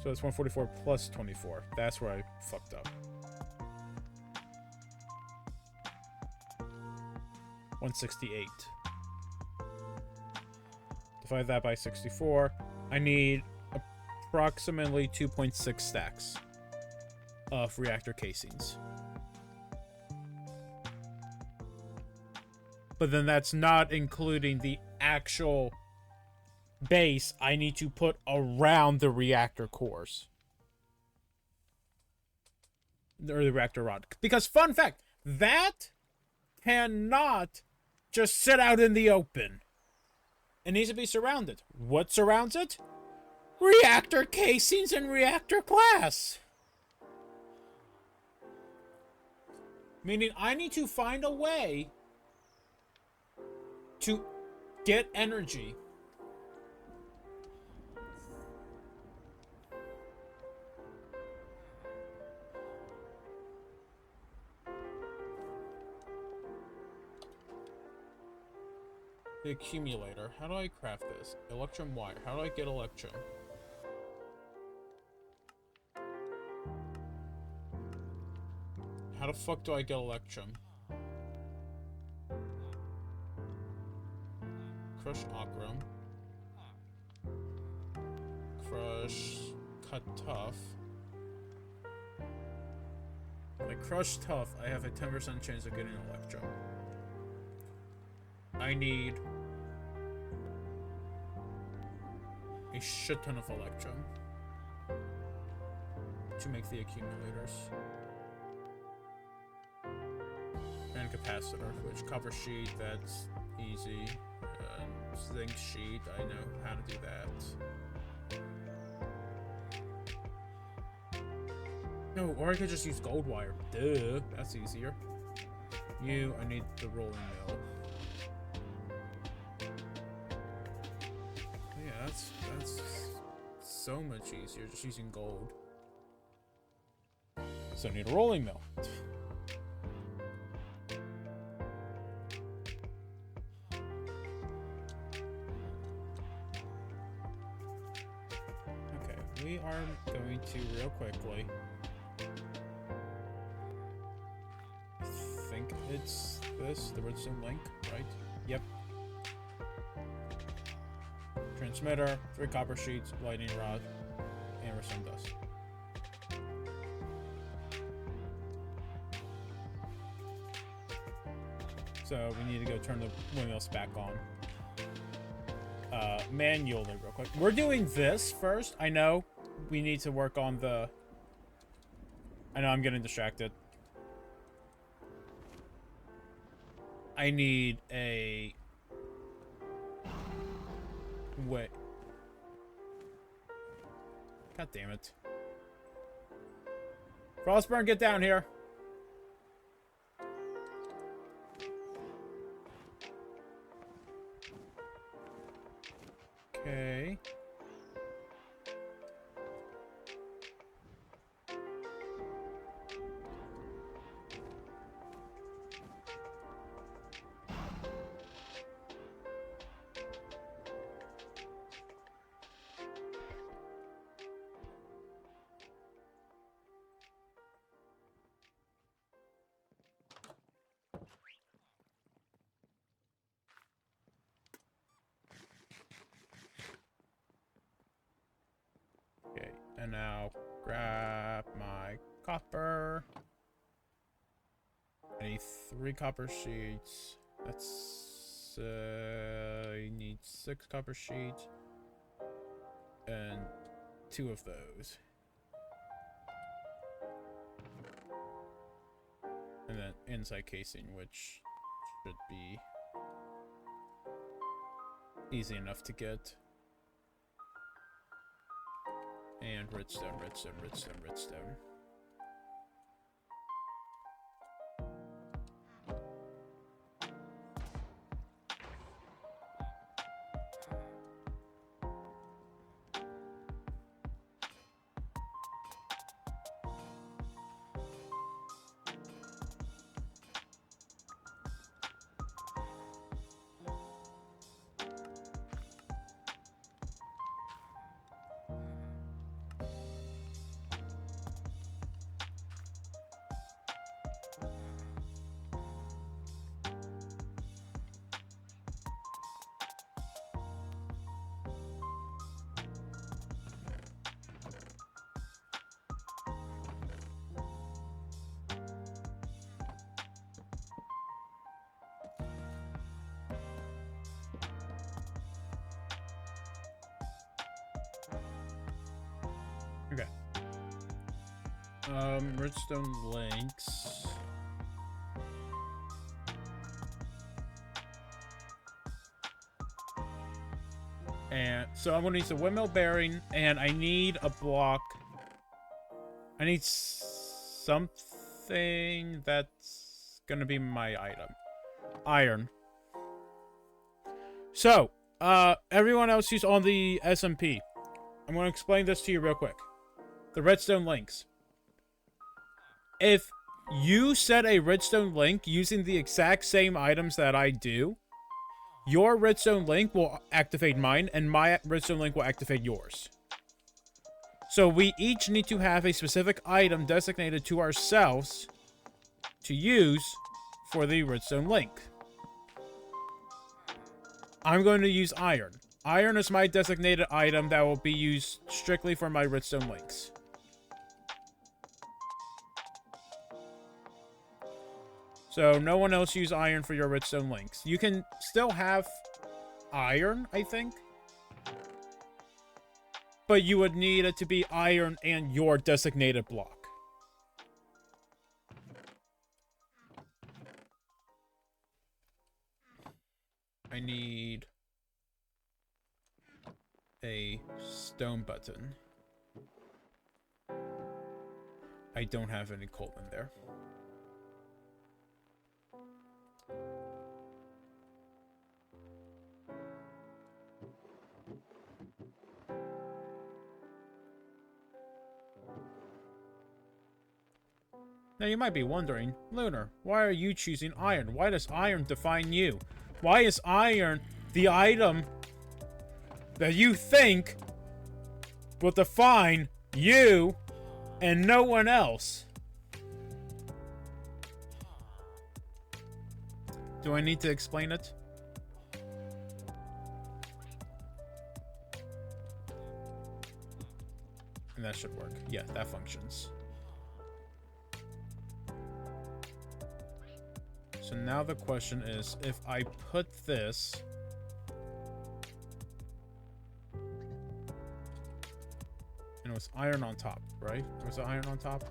So it's 144 plus 24. That's where I fucked up. 168. Divide that by 64. I need approximately 2.6 stacks of reactor casings. But then that's not including the actual base I need to put around the reactor cores. Or the reactor rod. Because, fun fact, that cannot just sit out in the open. It needs to be surrounded. What surrounds it? Reactor casings and reactor glass. Meaning I need to find a way to get energy. The accumulator. How do I craft this? Electrum wire. How do I get electrum? How the fuck do I get electrum? Crush Akram. Crush Cut Tough. If I crush Tough, I have a 10% chance of getting electrum. I need a shit ton of electrum to make the accumulators. And capacitor, which copper sheet, that's easy. Zinc sheet, I know how to do that. No, or I could just use gold wire. Duh, that's easier. You, I need the rolling mill. Yeah, that's so much easier just using gold. So I need a rolling mill. Okay, we are going to real quickly. I think it's this, the redstone link, right? Yep. Transmitter, 3 copper sheets, lightning rod, and redstone dust. So we need to go turn the windmills back on. Manually real quick. We're doing this first. I know we need to work on the... I know I'm getting distracted. I need a... Wait. God damn it. Frostburn, get down here. Okay. Okay, and now grab my copper. I need 3 copper sheets. That's I need 6 copper sheets and 2 of those. And then inside casing, which should be easy enough to get. And redstone, redstone, redstone, redstone. Okay. Redstone links. And so I'm gonna need a windmill bearing, and I need a block. I need something that's gonna be my item. Iron. So, everyone else who's on the SMP, I'm gonna explain this to you real quick. The redstone links. If you set a redstone link using the exact same items that I do, your redstone link will activate mine, and my redstone link will activate yours. So we each need to have a specific item designated to ourselves to use for the redstone link. I'm going to use iron. Iron is my designated item that will be used strictly for my redstone links. So no one else use iron for your redstone links. You can still have iron, I think. But you would need it to be iron and your designated block. I need a stone button. I don't have any coal in there. Now you might be wondering, Lunar, why are you choosing iron? Why does iron define you? Why is iron the item that you think will define you and no one else? Do I need to explain it? And that should work. Yeah, that functions. So now the question is, if I put this... And it was iron on top, right? Was it iron on top?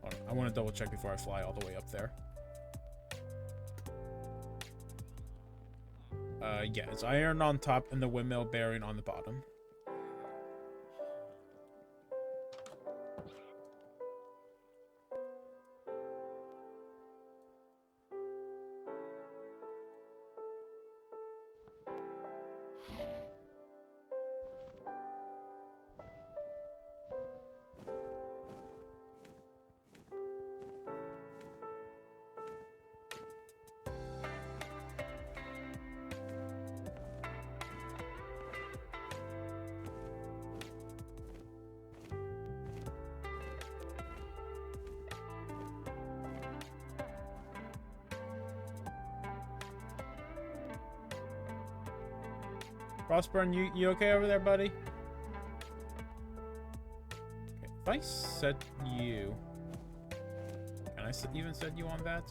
Hold on, I want to double check before I fly all the way up there. Yeah, it's iron on top and the windmill bearing on the bottom. Frostburn, you okay over there, buddy? Okay, if I set you... Can I even set you on that?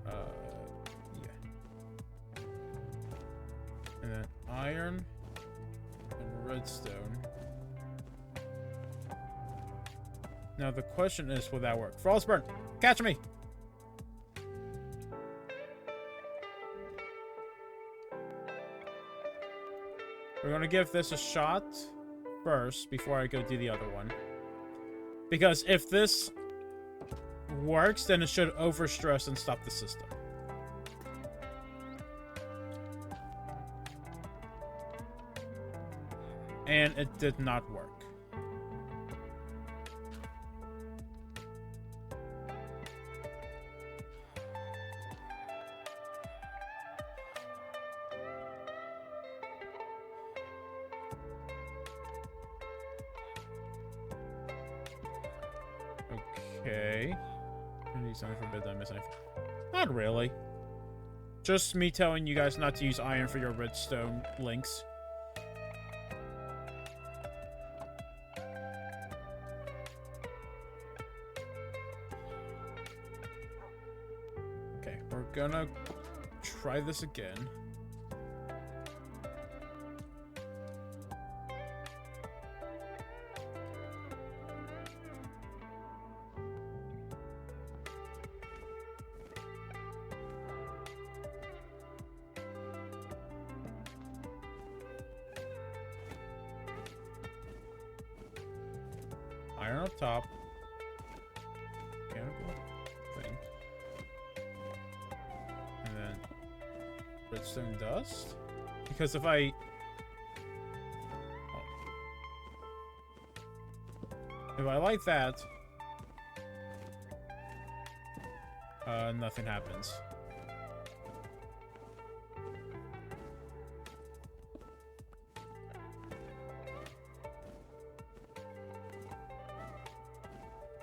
Yeah. And then iron and redstone. Now the question is, will that work? Frostburn, catch me! We're gonna give this a shot first before I go do the other one. Because if this works, then it should overstress and stop the system. And it did not work. Okay. I need something forbid. Did I miss anything? Not really. Just me telling you guys not to use iron for your redstone links. Okay, we're gonna try this again. Iron up top. Mechanical thing. And then redstone dust. Because if I... Oh. If I like that... nothing happens.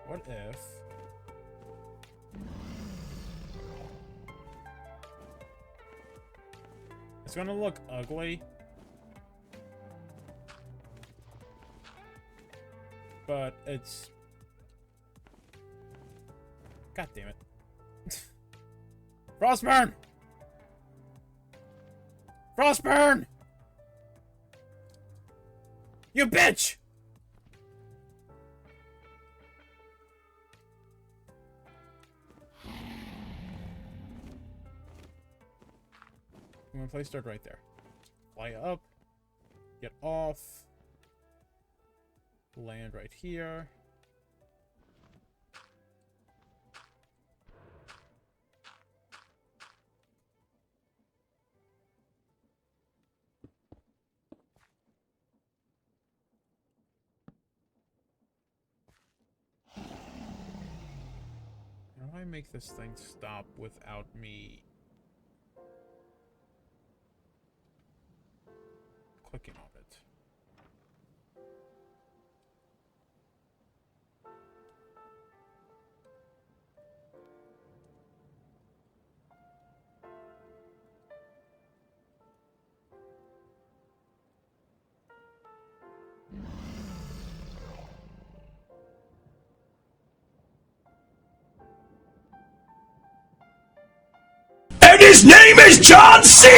What if... It's gonna look ugly. But it's... God damn it. Frostburn! Frostburn! You bitch! I'm gonna place dirt right there. Fly up. Get off. Land right here. I make this thing stop without me clicking on it? And his name is John C.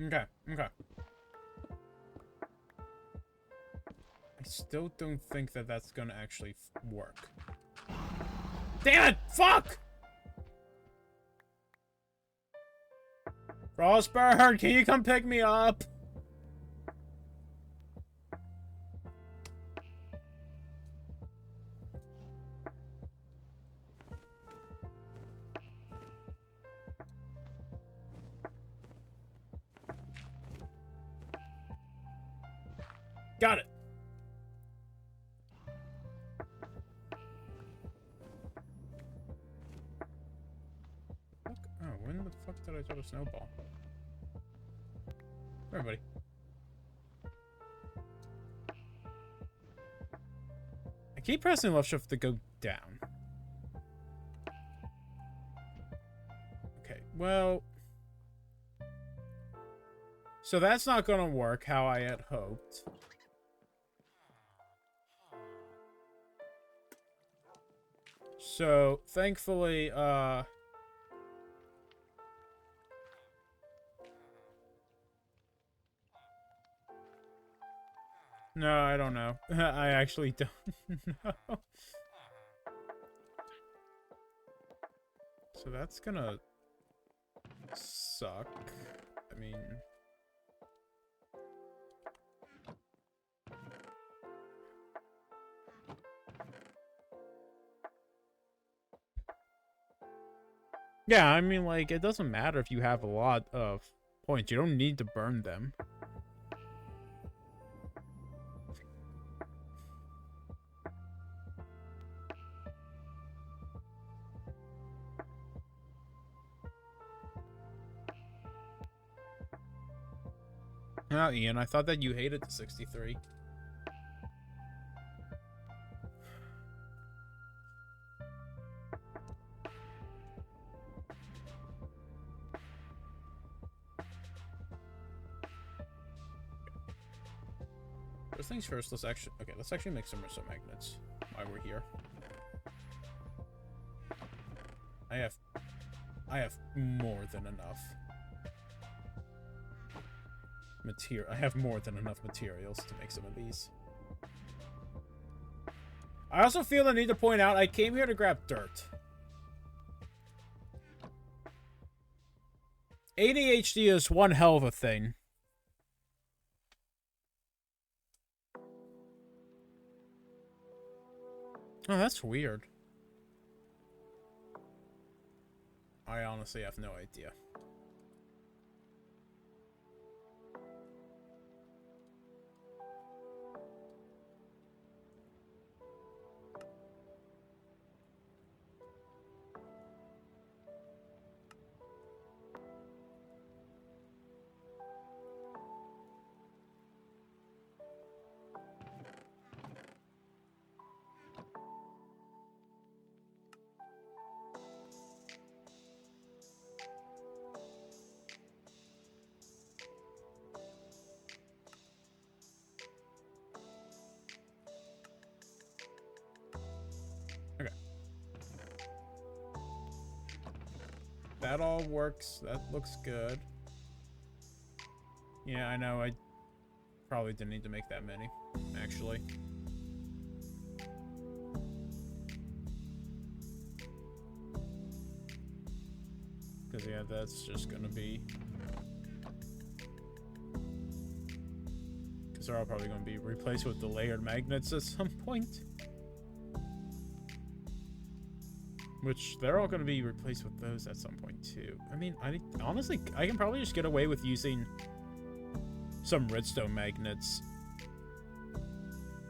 Okay, okay. I still don't think that that's gonna actually work. Damn it! Fuck! Frostburn, can you come pick me up? Got it. Fuck. Oh, when the fuck did I drop a snowball? Everybody. I keep pressing left shift to go down. Okay, well... So that's not gonna work how I had hoped. So, thankfully, no, I don't know. I actually don't know. So that's gonna suck. I mean... Yeah, I mean, like, it doesn't matter if you have a lot of points. You don't need to burn them. Oh, Ian, I thought that you hated the 63. First things first, let's actually make some reso magnets while we're here. I have more than enough material. I have more than enough materials to make some of these. I also feel the need to point out I came here to grab dirt. ADHD is one hell of a thing. Oh, that's weird. I honestly have no idea. That all works. That looks good. Yeah, I know. I probably didn't need to make that many, actually. Because, yeah, that's just gonna be... Because they're all probably gonna be replaced with the layered magnets at some point. Which, they're all going to be replaced with those at some point, too. I mean, honestly, I can probably just get away with using some redstone magnets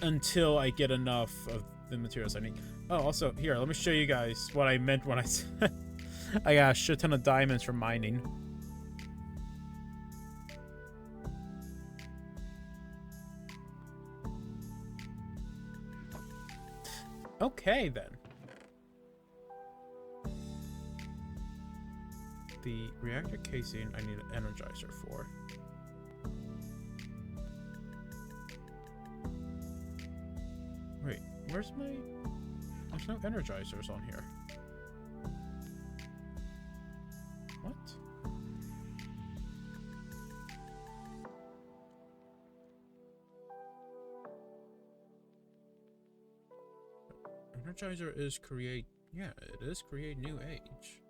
until I get enough of the materials I need. Oh, also, here, let me show you guys what I meant when I said I got a shit ton of diamonds from mining. Okay, then. The reactor casing I need an energizer for. Wait, where's my... There's no energizers on here. What? Energizer is create... Yeah, it is create new age.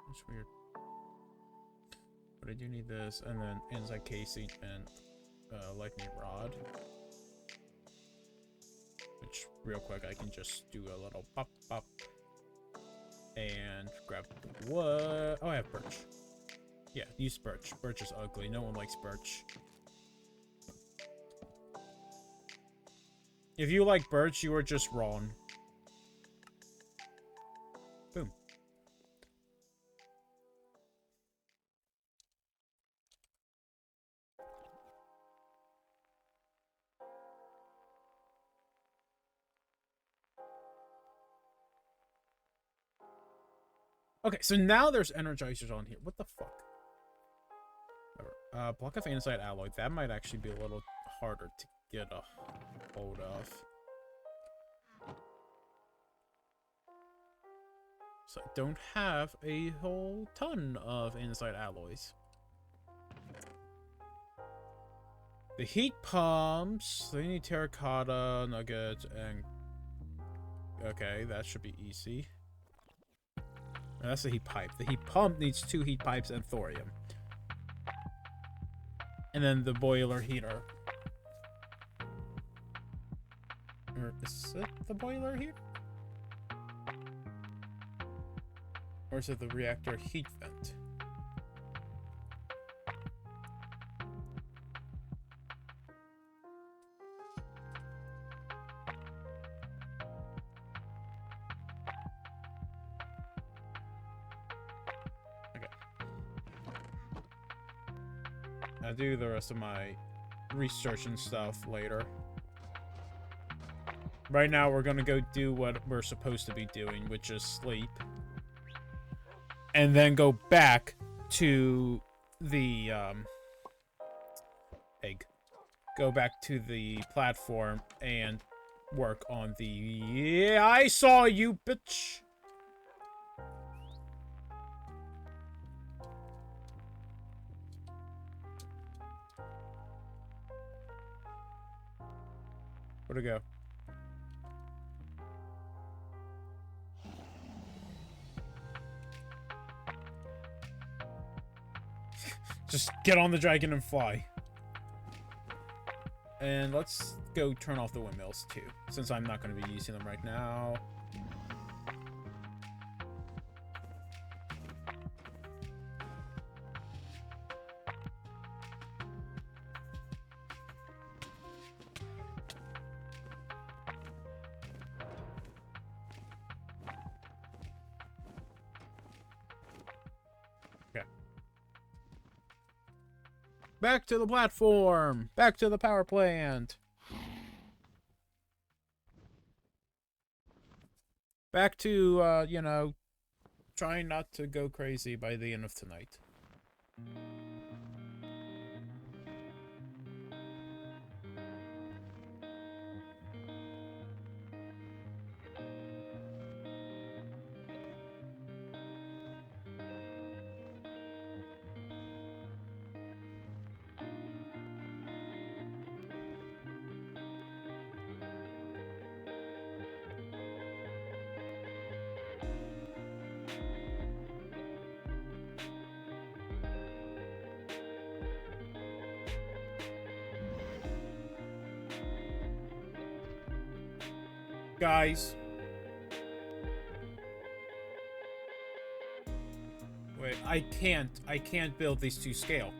That's weird. But I do need this, and then inside casing and lightning rod. Which, real quick, I can just do a little pop pop. And grab the wood. Oh, I have birch. Yeah, use birch. Birch is ugly. No one likes birch. If you like birch, you are just wrong. Boom. Okay, so now there's energizers on here. What the fuck? Block of andesite alloy. That might actually be a little harder to get a hold of. So I don't have a whole ton of andesite alloys. The heat pumps. They need terracotta, nuggets, and... Okay, that should be easy. And that's the heat pipe. The heat pump needs 2 heat pipes and thorium. And then the boiler heater. Or is it the boiler heater? Or is it the reactor heat vent? I'll do the rest of my research and stuff later. Right now, we're gonna go do what we're supposed to be doing, which is sleep. And then go back to the, egg. Go back to the platform and work on the... Yeah, I saw you, bitch! Where'd it go? Just get on the dragon and fly. And let's go turn off the windmills too, since I'm not going to be using them right now. Back to the platform! Back to the power plant! Back to, you know, trying not to go crazy by the end of tonight. Guys. Wait, I can't build these to scale.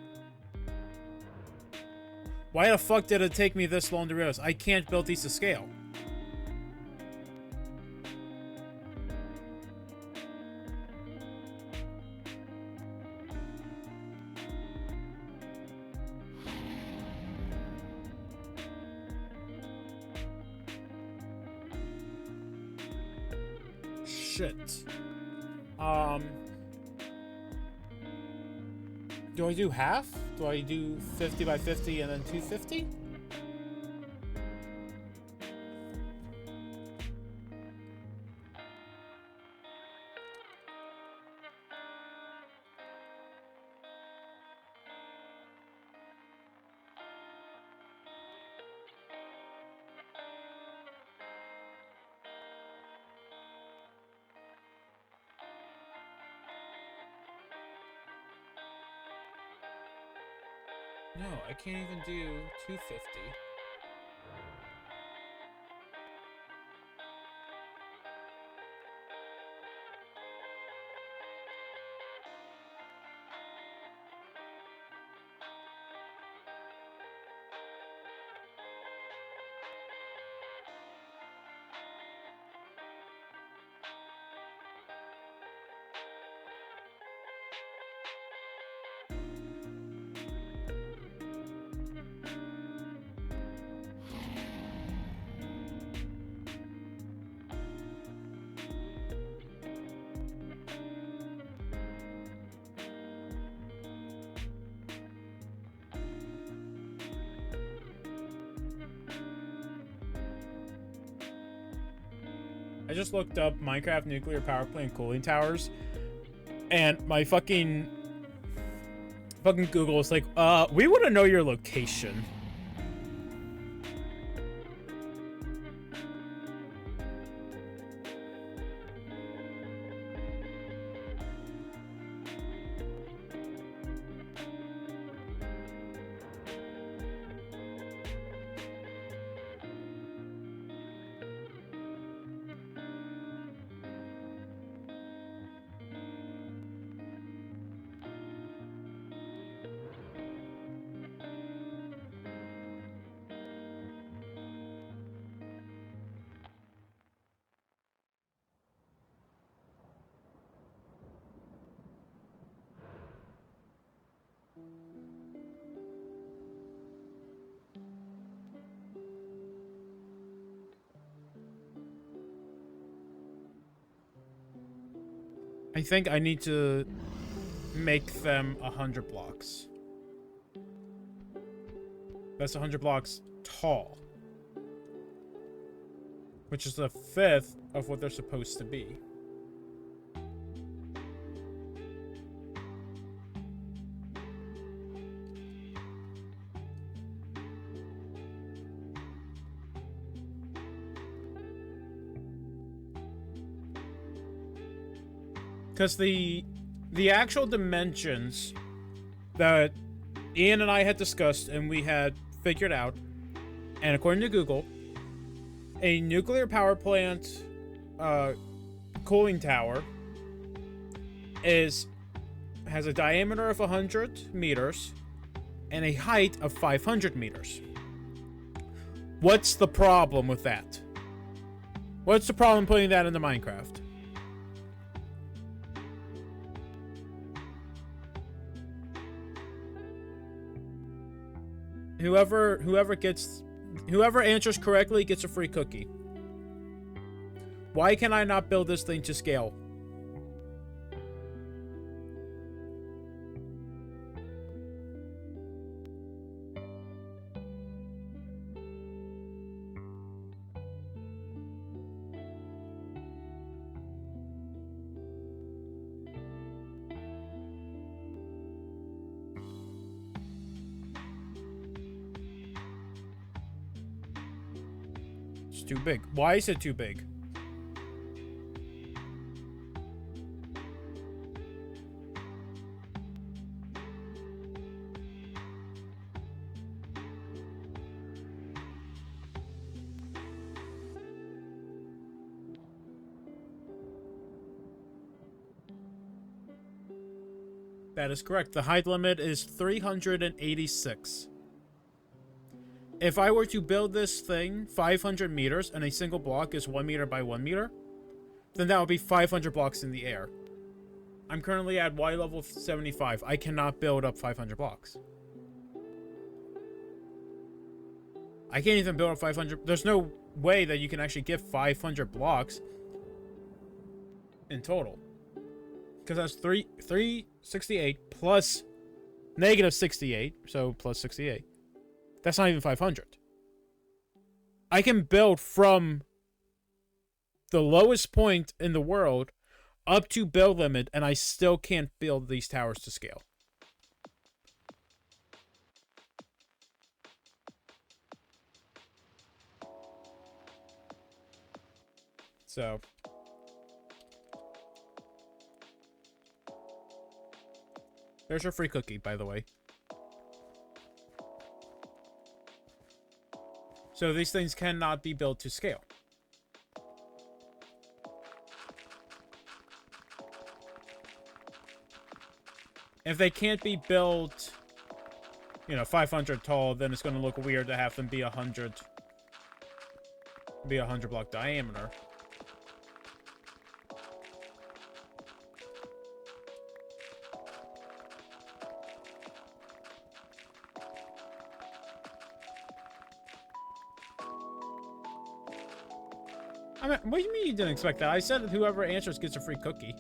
Why the fuck did it take me this long to realize I can't build these to scale? Shit. Do I do half? Do I do 50 by 50 and then 250? No, I can't even do 250. I just looked up Minecraft nuclear power plant cooling towers, and my fucking Google is like, we want to know your location. I think I need to make them 100 blocks. That's 100 blocks tall. Which is a fifth of what they're supposed to be. Because the actual dimensions that Ian and I had discussed and we had figured out, and according to Google, a nuclear power plant cooling tower has a diameter of 100 meters and a height of 500 meters. What's the problem with that? What's the problem putting that into Minecraft? Whoever answers correctly gets a free cookie. Why can I not build this thing to scale? It's too big. Why is it too big? That is correct. The height limit is 386. If I were to build this thing 500 meters and a single block is 1 meter by 1 meter, then that would be 500 blocks in the air. I'm currently at Y level 75. I cannot build up 500 blocks. I can't even build up 500. There's no way that you can actually get 500 blocks in total. Because that's 368 plus negative 68. So plus 68. That's not even 500. I can build from the lowest point in the world up to build limit, and I still can't build these towers to scale. So there's your free cookie, by the way. So these things cannot be built to scale. If they can't be built, 500 tall, then it's going to look weird to have them be 100 block diameter. I mean, what do you mean you didn't expect that? I said that whoever answers gets a free cookie.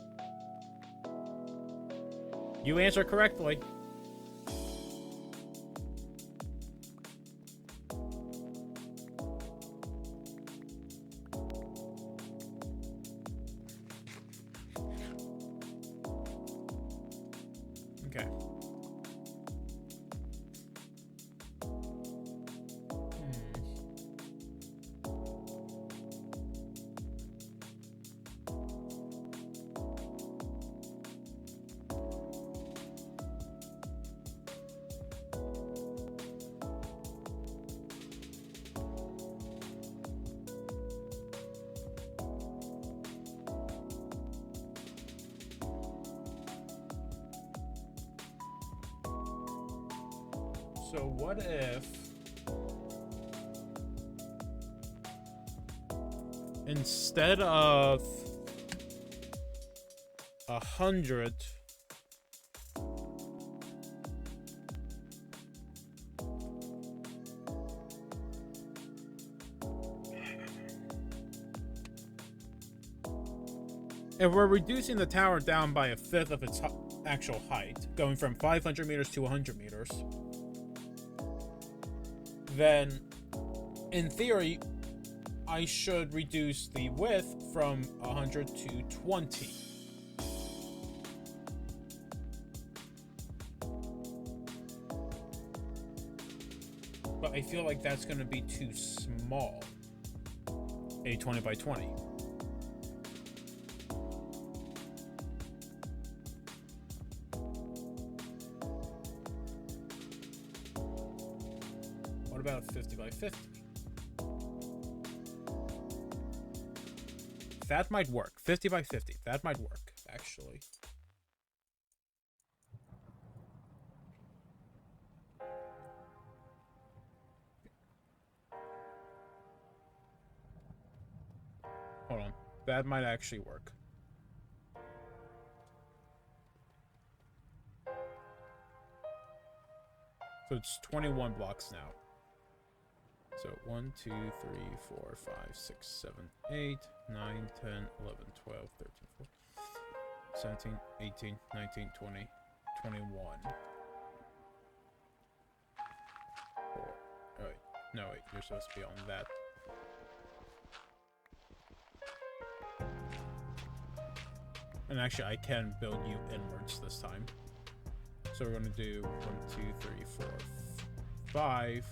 You answer correctly. Okay. So what if instead of 100, if we're reducing the tower down by a fifth of its actual height, going from 500 meters to 100 meters, then, in theory, I should reduce the width from 100 to 20. But I feel like that's going to be too small. A 20 by 20. About 50 by 50. That might work. 50 by 50. That might work, actually. Hold on. That might actually work. So it's 21 blocks now. So 1, 2, 3, 4, 5, 6, 7, 8, 9, 10, 11, 12, 13, 14, 17, 18, 19, 20, 21. 4. Oh, wait. No, wait. You're supposed to be on that. And actually, I can build you inwards this time. So we're going to do 1, 2, 3, 4, 5.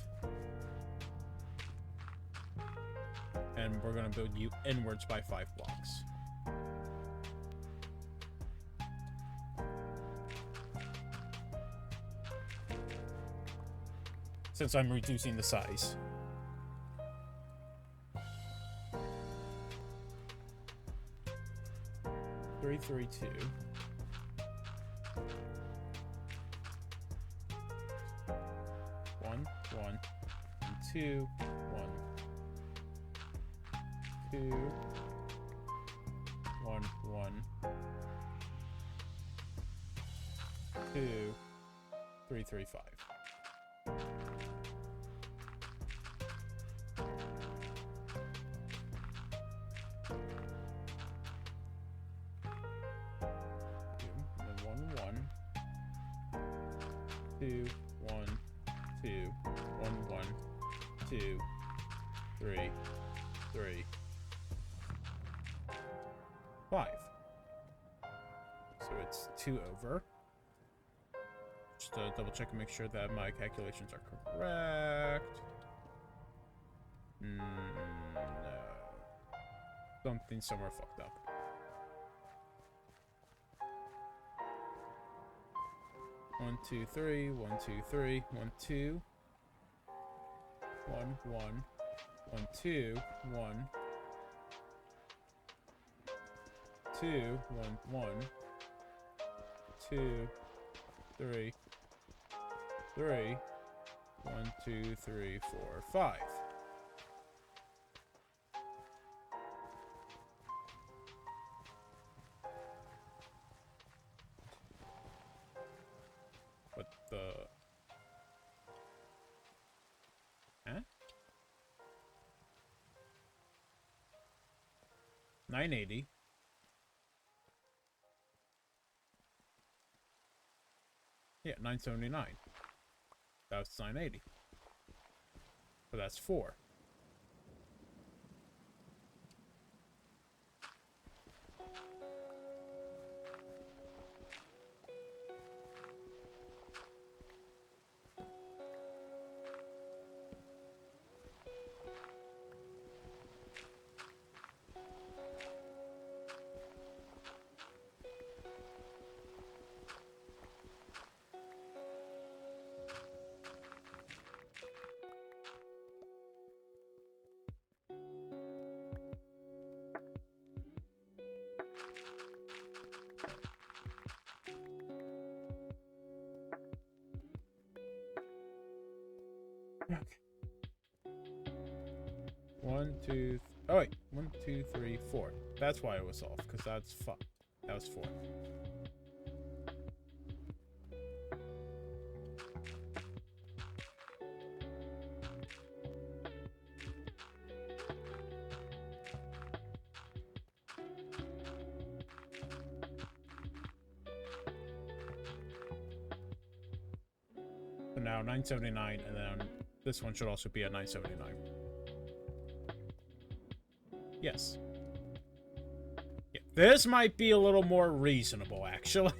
And we're going to build you inwards by 5 blocks. Since I'm reducing the size. Three, 3, 2. 2, 1, 2, 1, 1, 2, 3, 3, 5. And then 1, 1, 2, 1, 2, 1, 1, 2, 3, 3, 5. So it's 2 over. Just to double check and make sure that my calculations are correct. No. Something somewhere fucked up. One, two, three, 1, 2, 3, 1, 2, 1, 1, 1, 2, 1, 2, 1, 1, 2, 3, 3, 1, 2, 3, 4, 5. But the... Huh? 980. Yeah, 979. That's 980. So that's 4. Okay. 1, 2. Oh wait, 1, 2, 3, 4. That's why it was off, because that's that was 4. So now 979, and then this one should also be at 979. Yes. Yeah, this might be a little more reasonable, actually.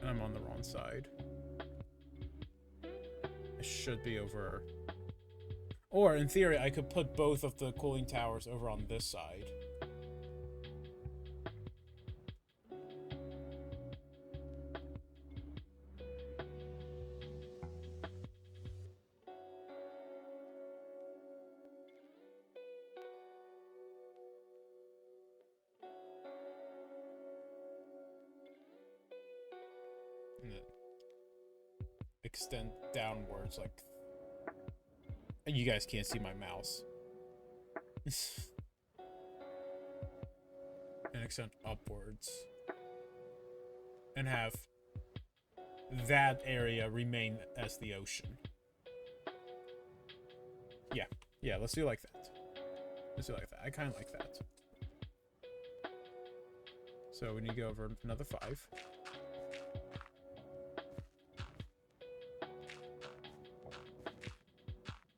I'm on the wrong side. It should be over... Or, in theory, I could put both of the cooling towers over on this side. And then extend downwards, like... And you guys can't see my mouse. And extend upwards. And have that area remain as the ocean. Yeah. Yeah, let's do like that. Let's do like that. I kind of like that. So we need to go over another 5.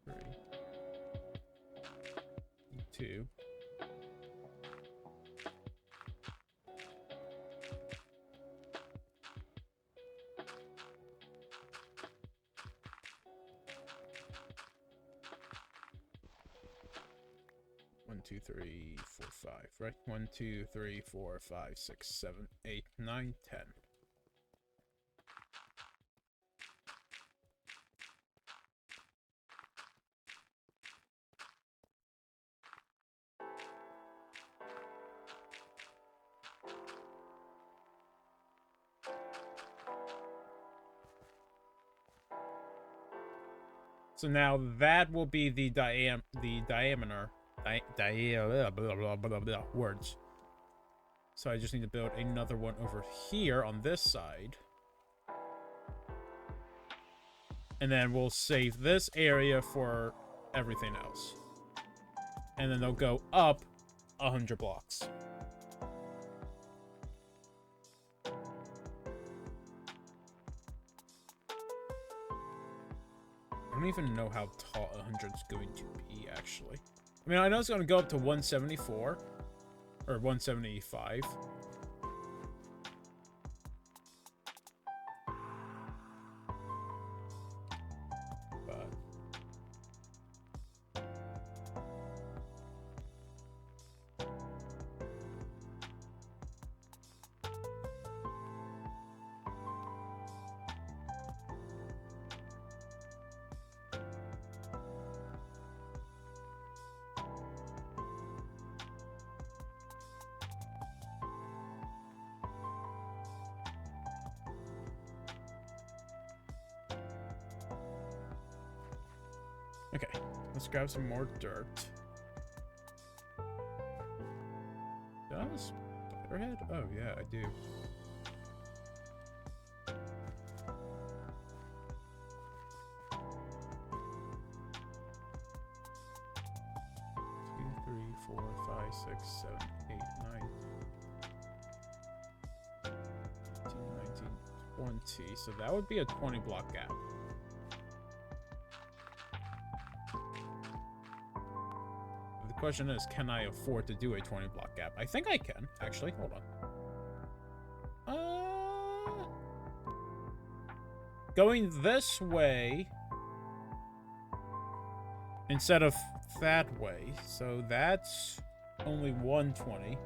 3. 2. 1, 2, 3, 4, 5, right? 1, 2, 3, 4, 5, 6, 7, 8, 9, 10. So now that will be the diameter. Words. So I just need to build another one over here on this side. And then we'll save this area for everything else. And then they'll go up 100 blocks. I don't even know how tall 100 is going to be, actually. I mean, I know it's going to go up to 174. Or 175. But... Okay, let's grab some more dirt. Do I have a spider head? Oh, yeah, I do. Two, 3, 4, 5, 6, 7, 8, 9, 18, 19, 20. So that would be a 20 block gap. The question is, can I afford to do a 20 block gap? I think I can, actually. Hold on. Going this way instead of that way. So that's only 120.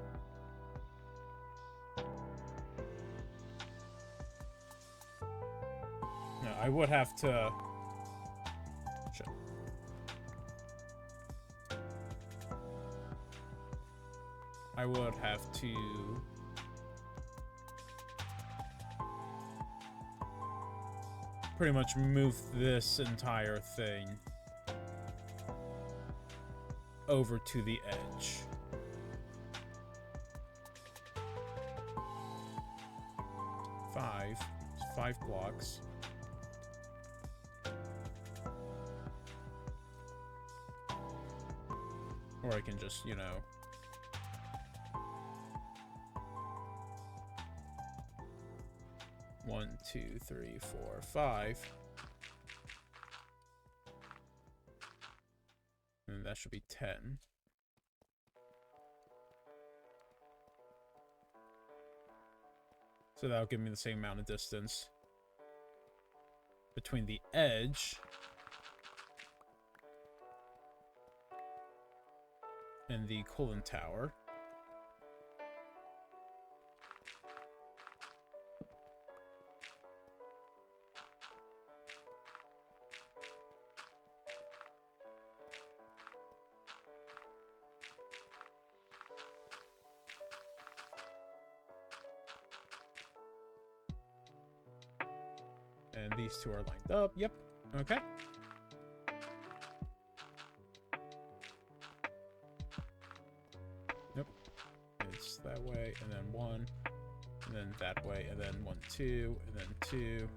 No, I would have to... Shit. I would have to... pretty much move this entire thing over to the edge. Five blocks. Or I can just, you know... One, 2, 3, 4, 5. And that should be 10. So that'll give me the same amount of distance between the edge and the coolant tower. And these two are lined up. Yep. Okay. Nope. It's that way, and then 1, and then that way, and then 1, 2, and then 2.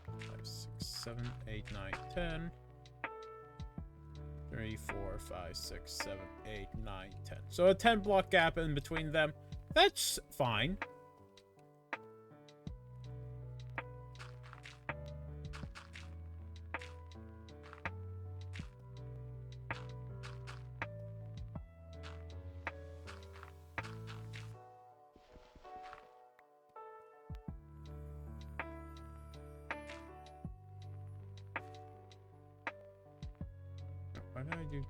Five, 6, 7, 8, 9, 10. 3, 4, 5, 6, 7, 8, 9, 10. So a 10 block gap in between them. That's fine. Why did I do...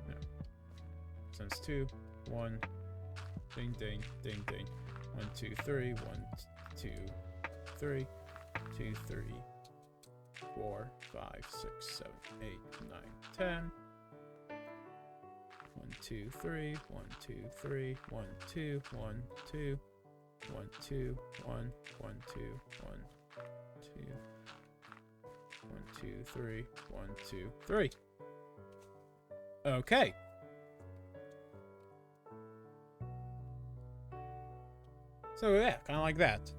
No. Since 2, 1, ding, ding, ding, ding. 1, 2, 3, 1, 2, 3, 2, 3, 4, 5, 6, 7, 8, 9, 10. 1, 2, 3, 1, 2, 3, 1, 2, 1, 2, 1, 2, 1, 1, 2, 1, 2, 1, 2, 3, 1, 2, 3. Okay. So yeah, kind of like that.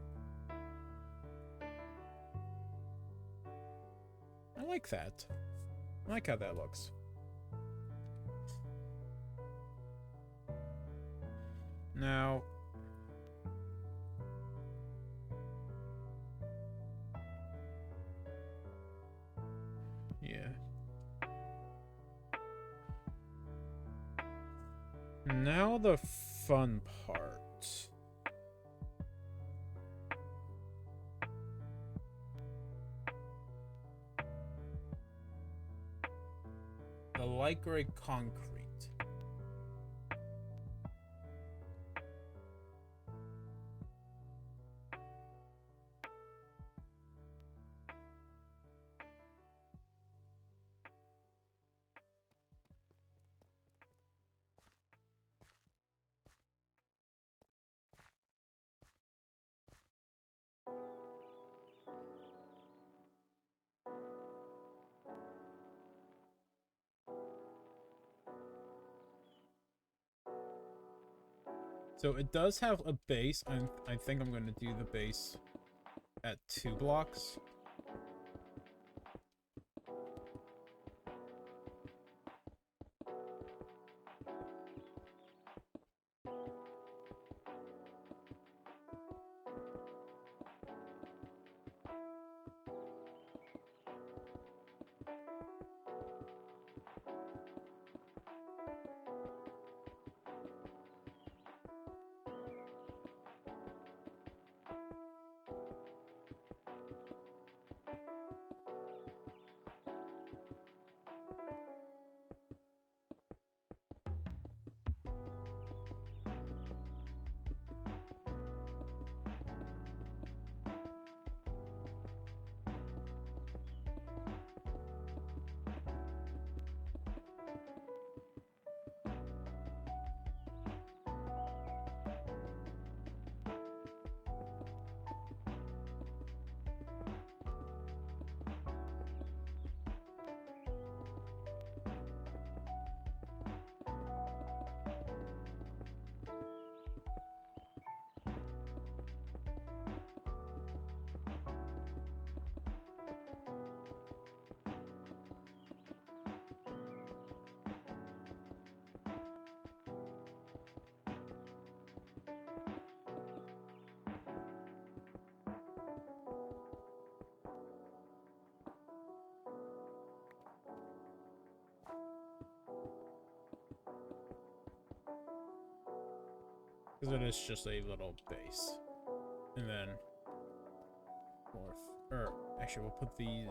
I like that. I like how that looks. Now, yeah. Now the fun part. The light gray concrete. So it does have a base. I think I'm going to do the base at 2 blocks. Because it is just a little base. And then actually we'll put the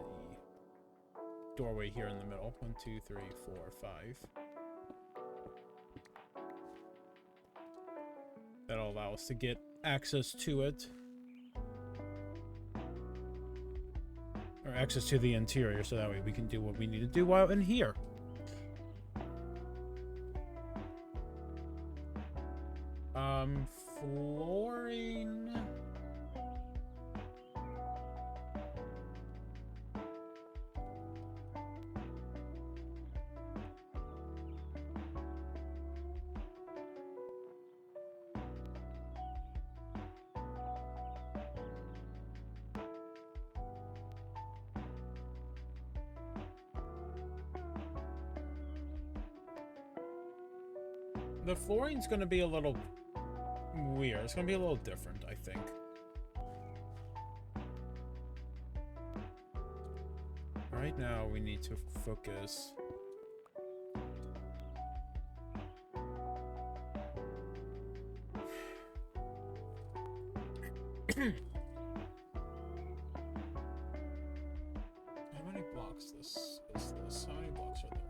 doorway here in the middle. 1, 2, 3, 4, 5. That'll allow us to get access to it. Or access to the interior, so that way we can do what we need to do while in here. Flooring. The flooring's gonna be a little weird. It's gonna be a little different, I think. Right now, we need to focus. How many blocks is this? How many blocks are there?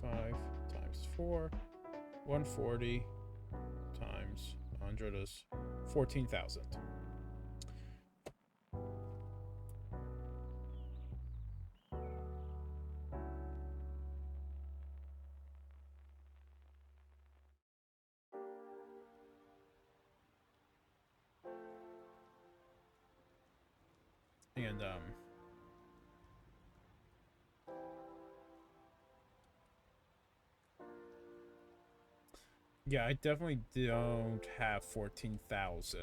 5 times 4. 140 times 100 is 14,000. And yeah, I definitely don't have 14,000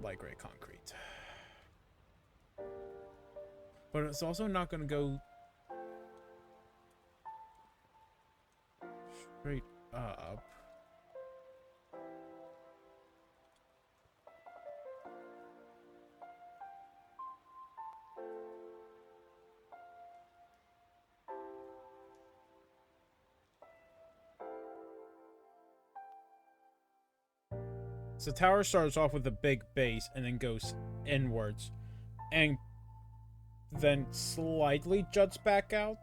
light gray concrete. But it's also not going to go straight up. So tower starts off with a big base and then goes inwards and then slightly juts back out.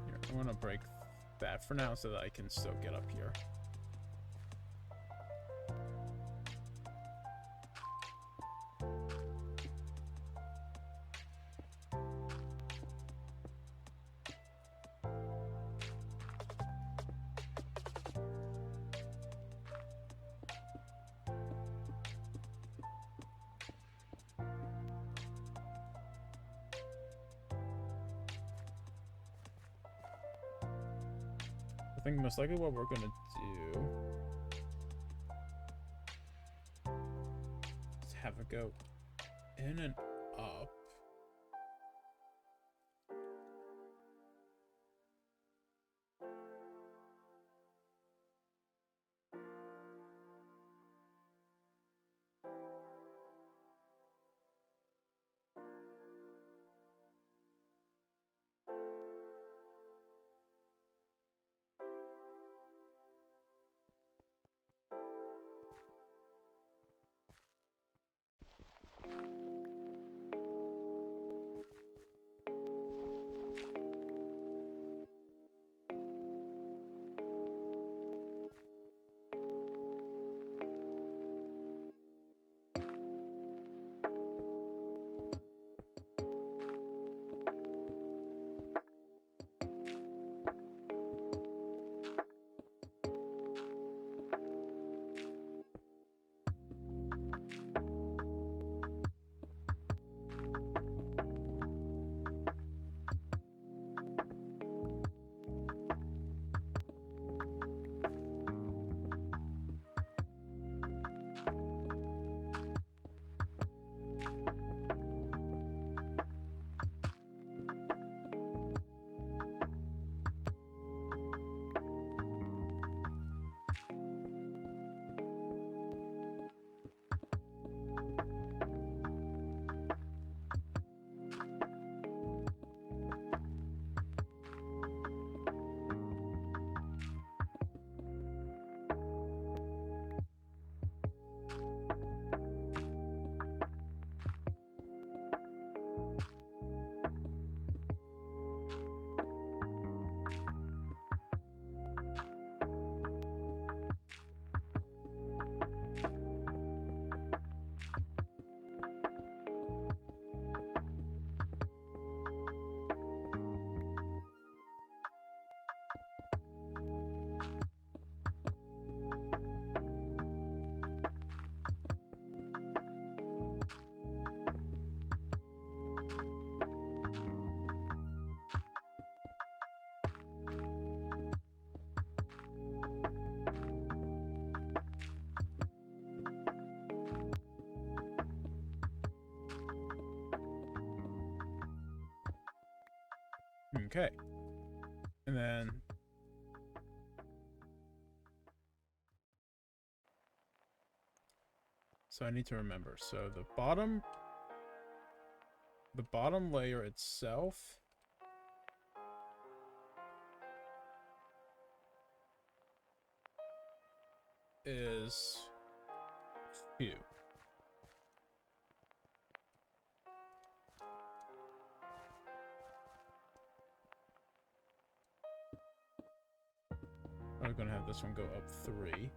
Here, I'm gonna break that for now so that I can still get up here. I think most likely what we're gonna do is have it go in and up. Okay. And then... So I need to remember. So the bottom layer itself is few. I'm gonna have this one go up 3.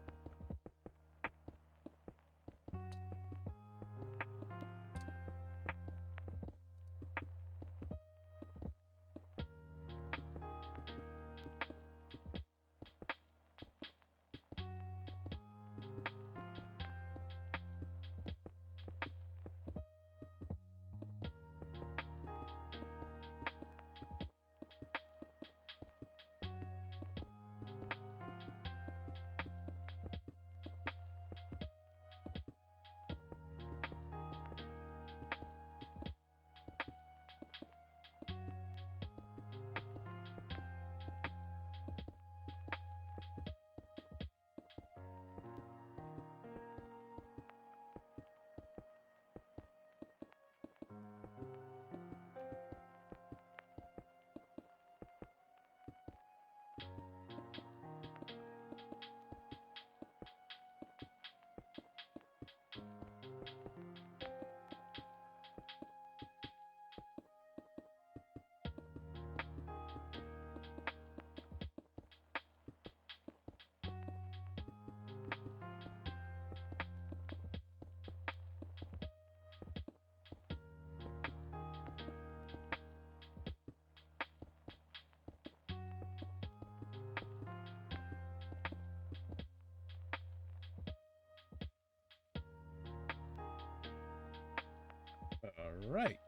Alright.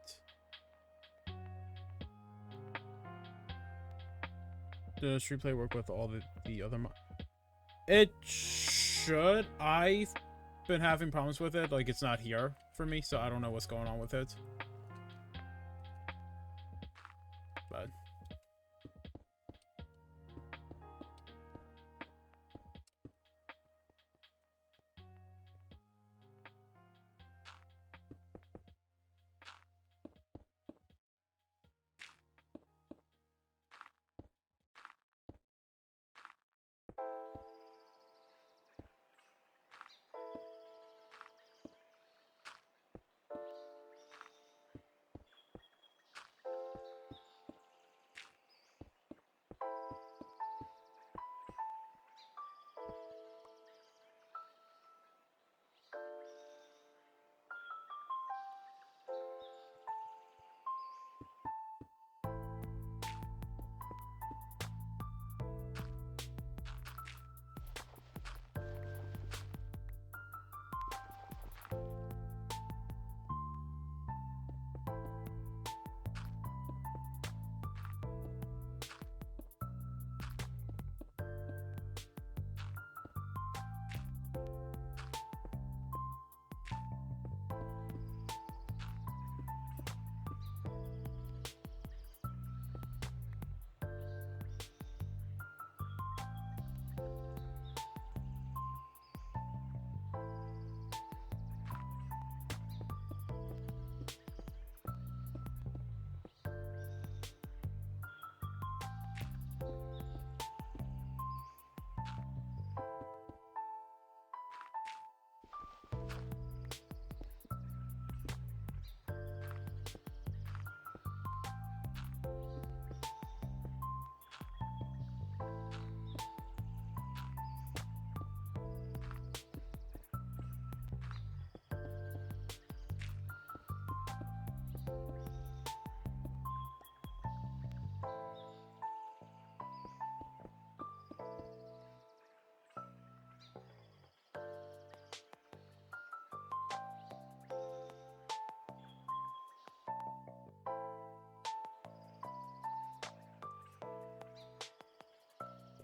Does replay work with all the other It should. I've been having problems with it. Like, it's not here for me, so I don't know what's going on with it. But...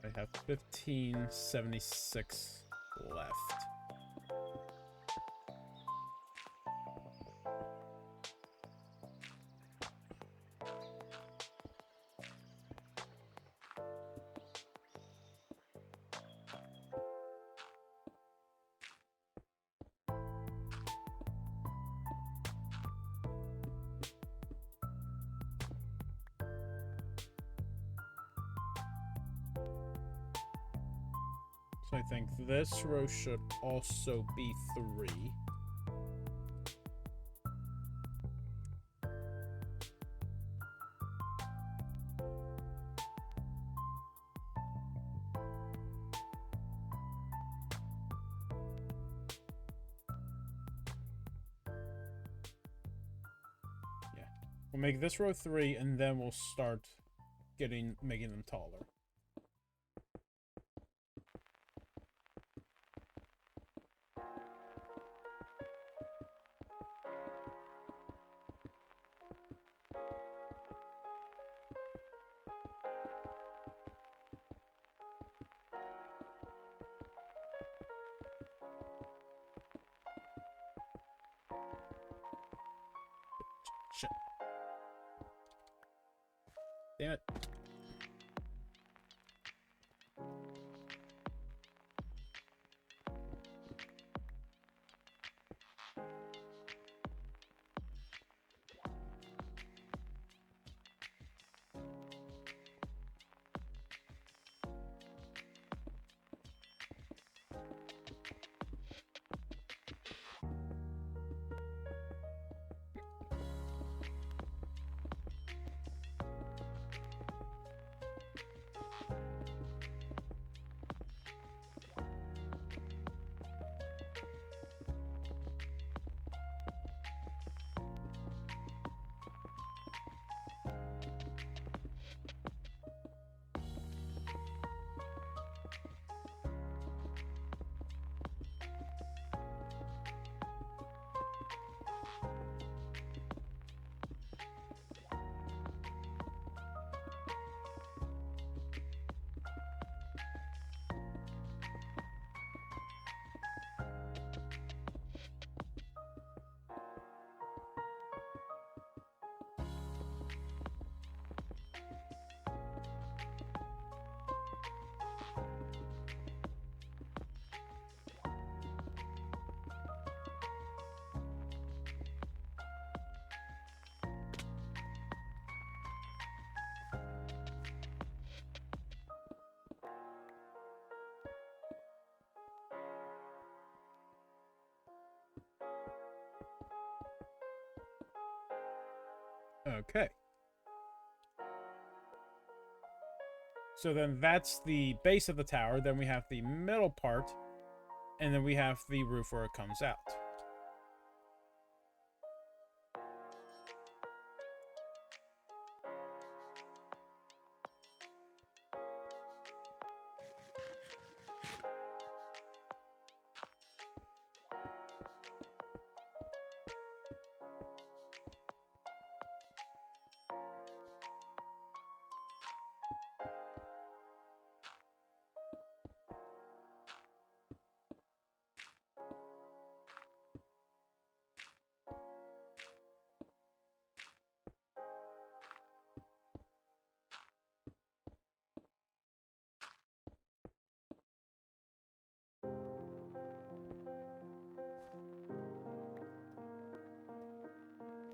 I have 1576 left. So I think this row should also be 3. Yeah. We'll make this row 3, and then we'll start making them taller. Shit. Damn it. Okay. So then that's the base of the tower. Then we have the middle part. And then we have the roof where it comes out.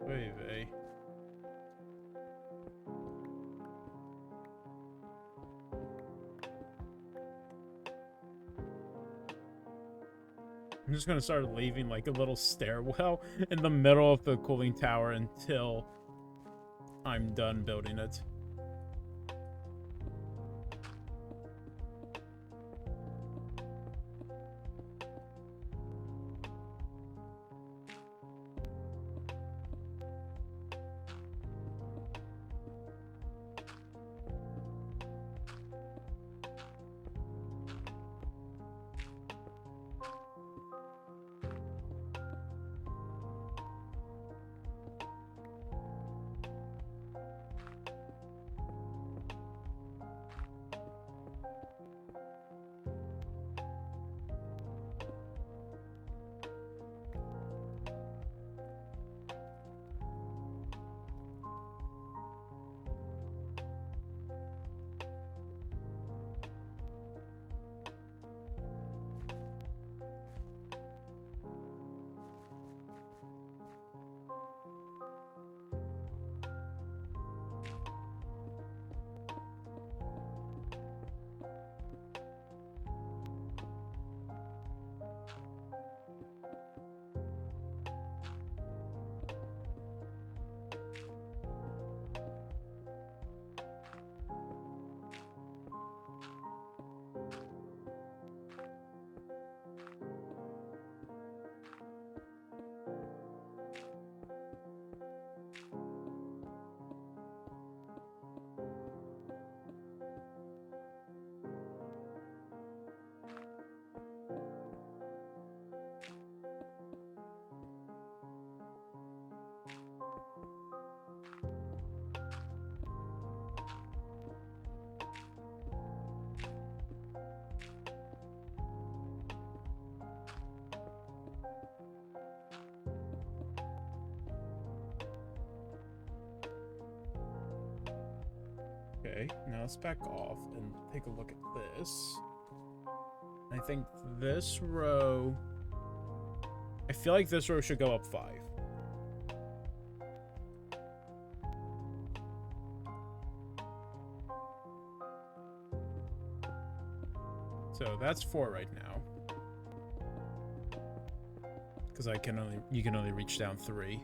Oy vey. I'm just gonna start leaving like a little stairwell in the middle of the cooling tower until I'm done building it. Okay, now let's back off and take a look at this. I think this row... I feel like this row should go up 5. So that's 4 right now. Because you can only reach down 3.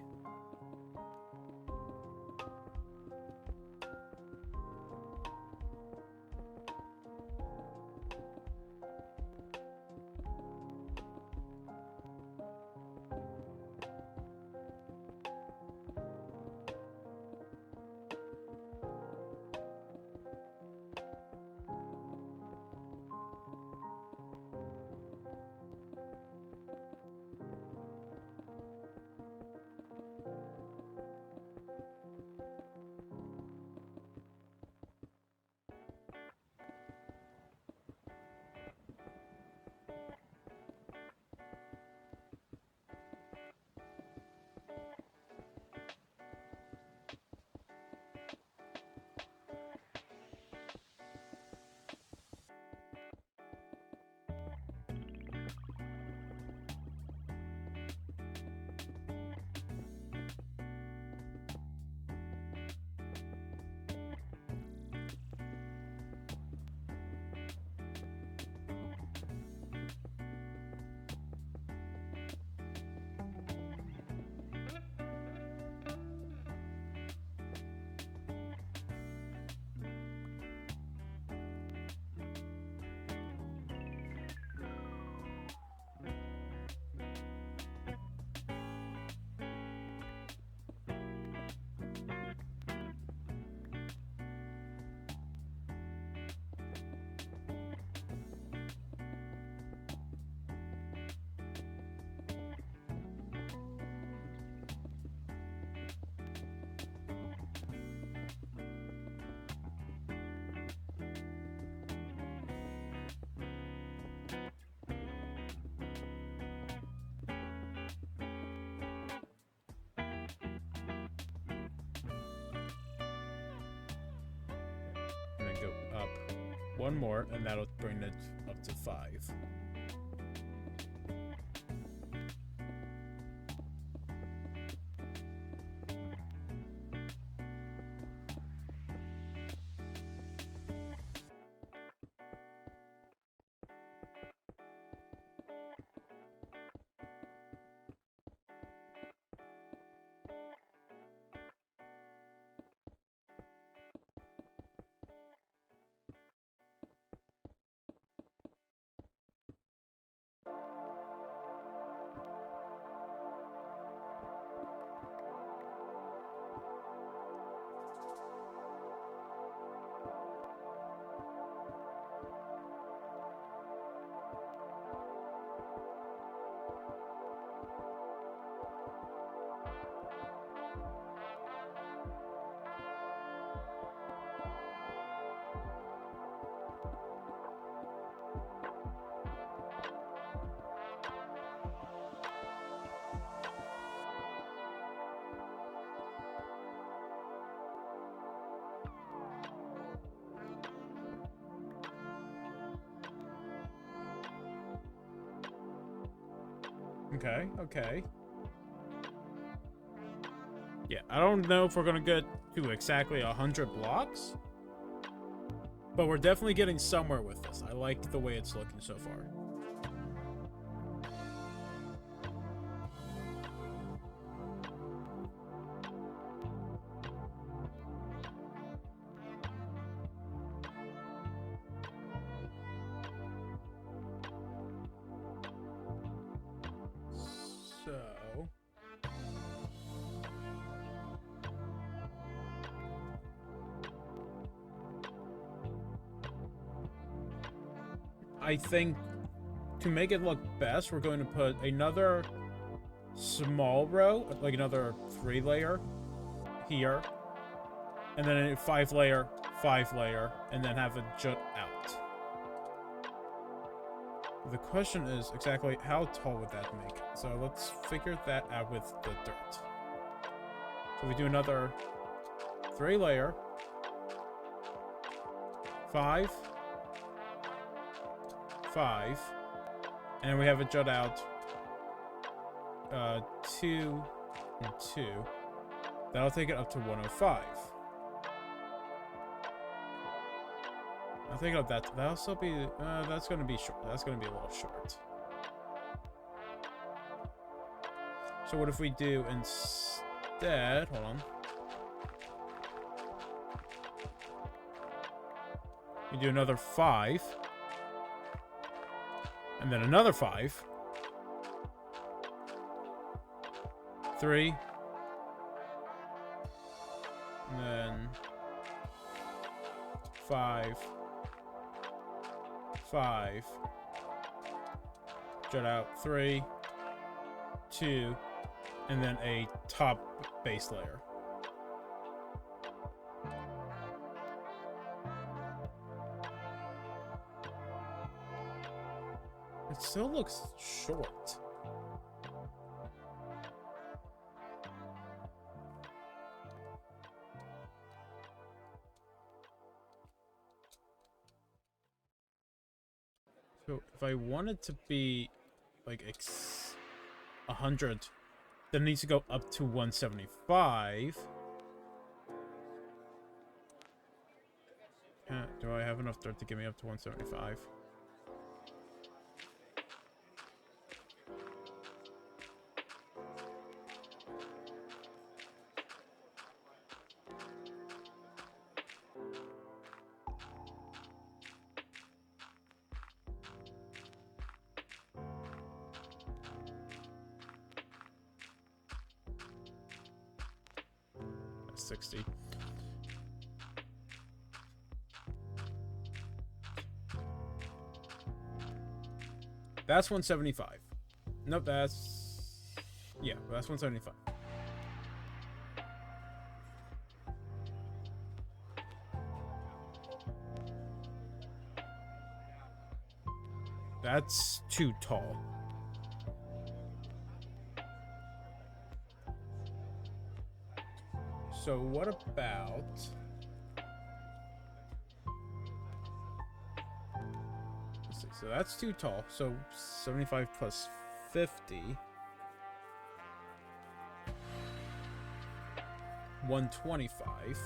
And then go up 1 more, and that'll bring it up to 5. Okay, okay. Yeah, I don't know if we're gonna get to exactly 100 blocks, but we're definitely getting somewhere with this. I like the way it's looking so far. So... I think to make it look best, we're going to put another small row, like another 3-layer here, and then a 5-layer, 5-layer, and then have it jut out. The question is exactly how tall would that make it? So let's figure that out with the dirt. So we do another 3-layer, 5, 5, and then we have it jut out 2 and 2. That'll take it up to 105. I'll take it up that. That'll still be. That's gonna be short. That's gonna be a little short. So what if we do instead? Hold on. We do another 5. And then another 5. 3. And then 5. 5. Jut out 3. 2. And then a top base layer. It still looks short. So if I wanted to be like 100, then it needs to go up to 175. Do I have enough dirt to get me up to 175? That's 60. That's 175. Nope, that's... Yeah, that's 175. That's too tall. So what about... Let's see, so that's too tall. So 75 plus 50... 125.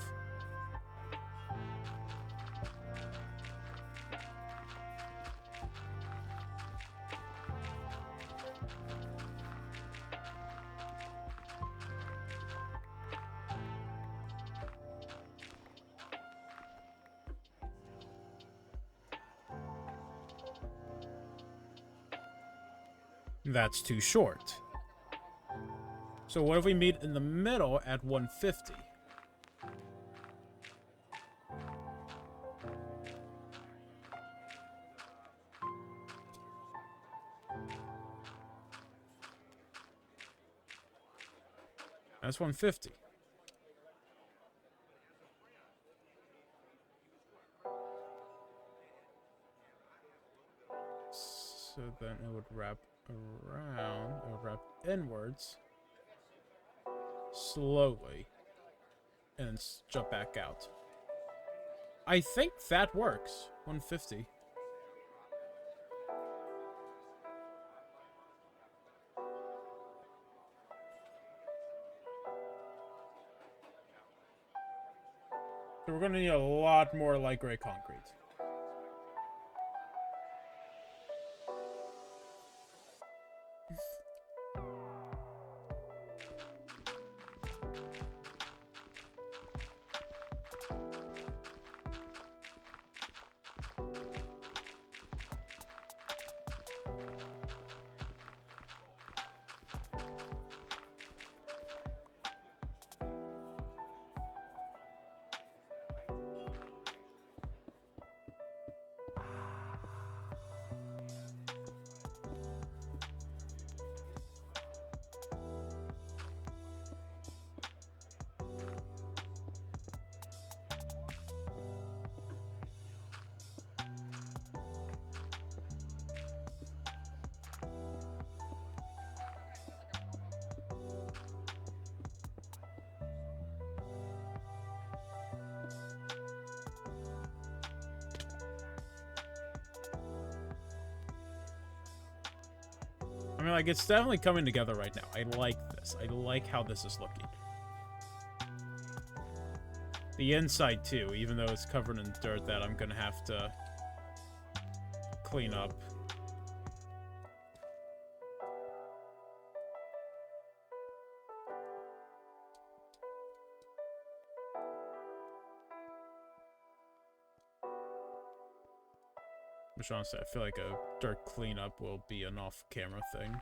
That's too short. So what if we meet in the middle at 150? That's 150. So then it would wrap around, it would wrap inwards slowly and jump back out. I think that works. 150. So we're gonna need a lot more light gray concrete. I mean, like, it's definitely coming together right now. I like this. I like how this is looking. The inside, too, even though it's covered in dirt that I'm gonna have to clean up. Which, honestly, I feel like a dirt cleanup will be an off-camera thing.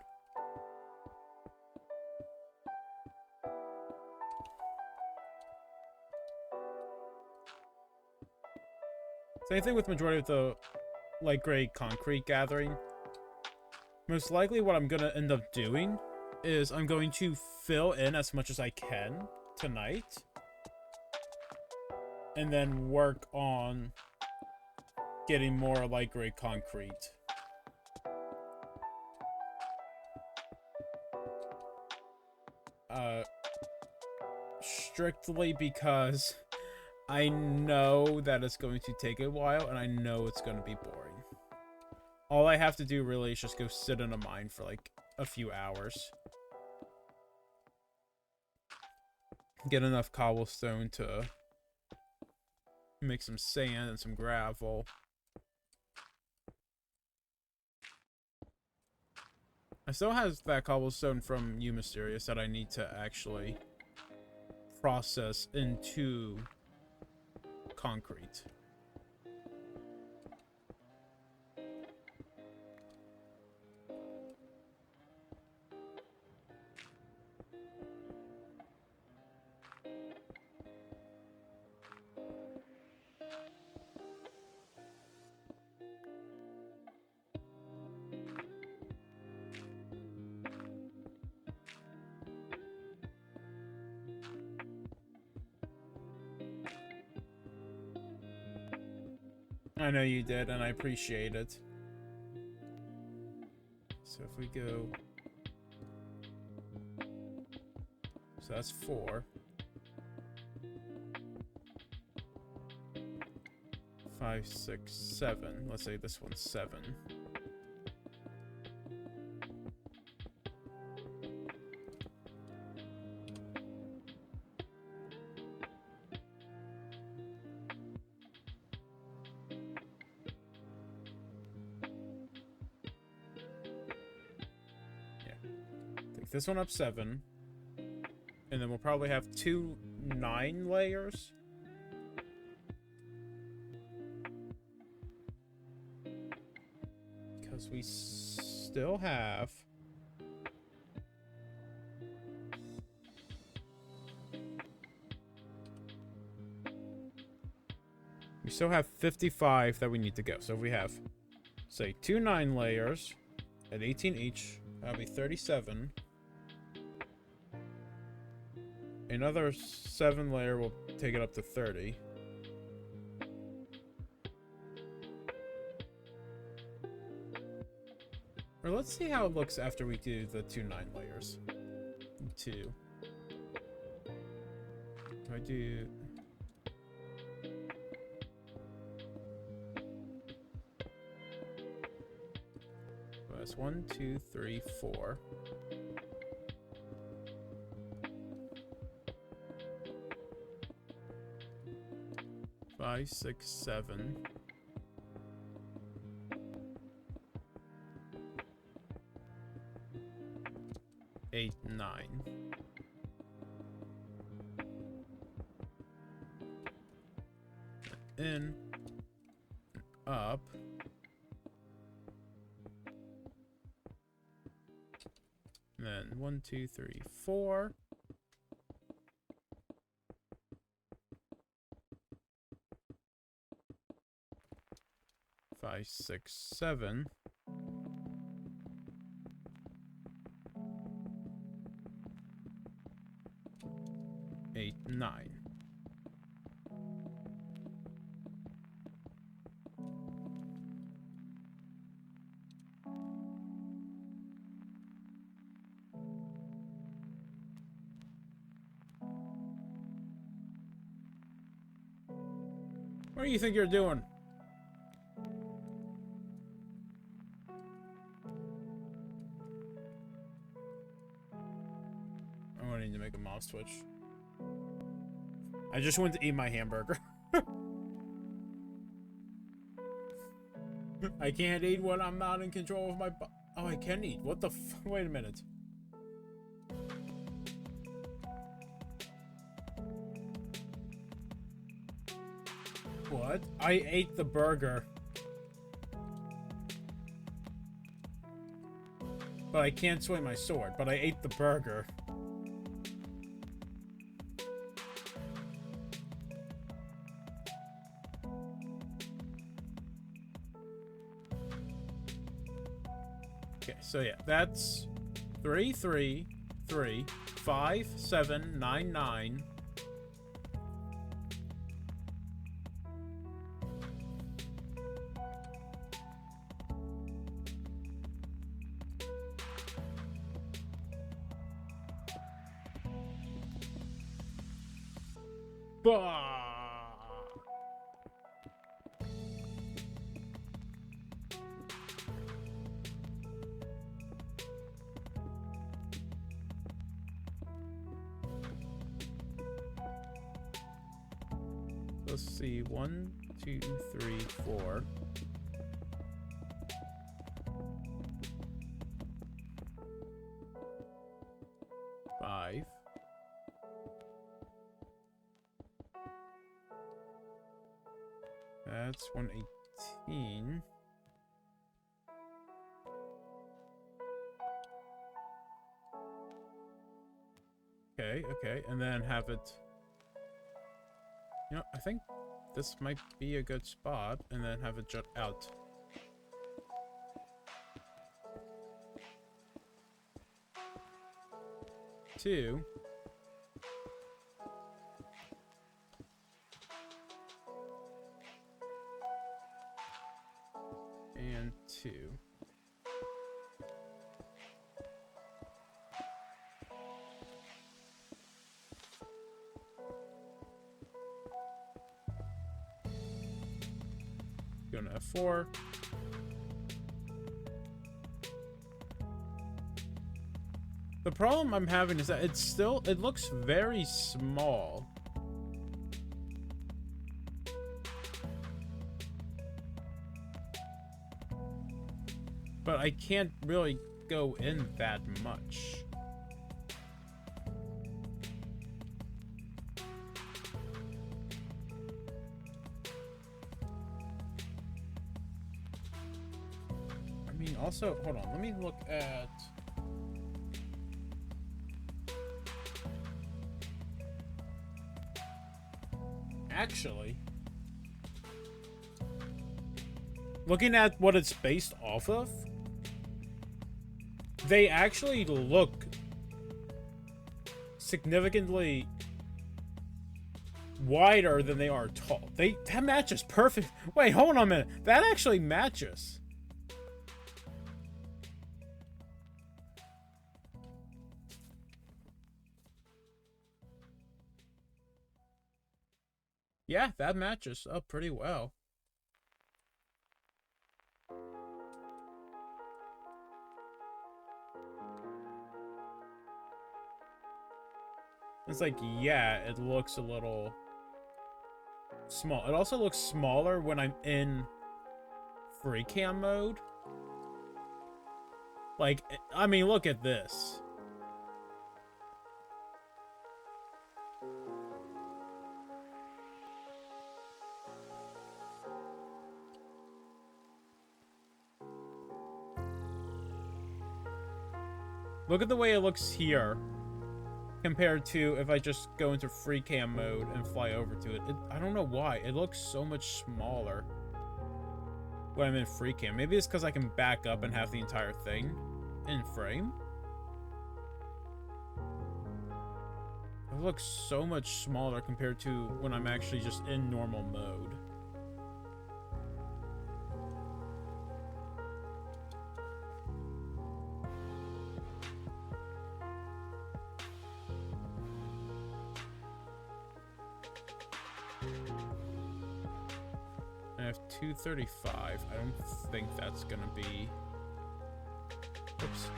Same thing with majority of the light gray concrete gathering. Most likely what I'm going to end up doing is I'm going to fill in as much as I can tonight. And then work on getting more light gray concrete. Strictly because I know that it's going to take a while, and I know it's going to be boring. All I have to do really is just go sit in a mine for like a few hours. Get enough cobblestone to make some sand and some gravel. I still have that cobblestone from You Mysterious that I need to actually process into concrete. I know you did, and I appreciate it. So if we go... So that's 4. 5, 6, 7. Let's say this one's 7. This one up 7, and then we'll probably have 2 9 layers. Because we still have... We still have 55 that we need to go. So if we have, say, 2 9 layers at 18 each, that'll be 37. Another 7 layer will take it up to 30. Or let's see how it looks after we do the 2 9 layers. 2. Do I do... So that's 1, 2, 3, 4. 5, 6, 7. Eight, 9. In, up. And then 1, 2, 3, 4. 5, 6, 7. 8, 9. What do you think you're doing? I need to make a mouse switch. I just went to eat my hamburger. I can't eat when I'm not in control of my oh, I can eat. What the f- Wait a minute. What? I ate the burger. But I can't swing my sword, but I ate the burger. Okay, so yeah, that's 3, 3, 3, 5, 7, 9, 9. Bah! Let's see, 1, 2, 3, 4. Five. That's 118. Okay, okay, and then have it. You know, I think this might be a good spot, and then have it jut out. Two. And 2. Go to F4. The problem I'm having is that it looks very small. But I can't really go in that much. I mean, also, hold on, let me look at... Actually, looking at what it's based off of, they actually look significantly wider than they are tall. That matches perfect. Wait, hold on a minute. That actually matches. Yeah, that matches up pretty well. It's like, yeah, it looks a little small. It also looks smaller when I'm in free cam mode. Like, I mean, look at this. Look at the way it looks here compared to if I just go into free cam mode and fly over to it. I don't know why. It looks so much smaller when I'm in free cam. Maybe it's because I can back up and have the entire thing in frame. It looks so much smaller compared to when I'm actually just in normal mode. I have 235. I don't think that's gonna be... Oops.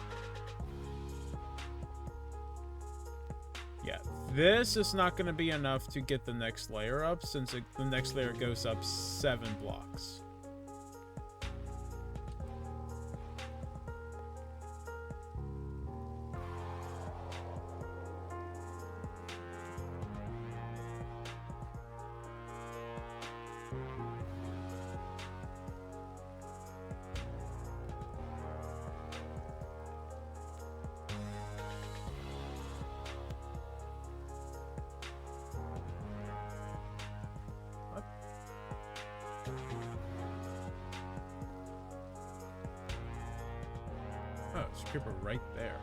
Yeah, this is not going to be enough to get the next layer up, since the next layer goes up 7 blocks. Oh, it's a creeper right there.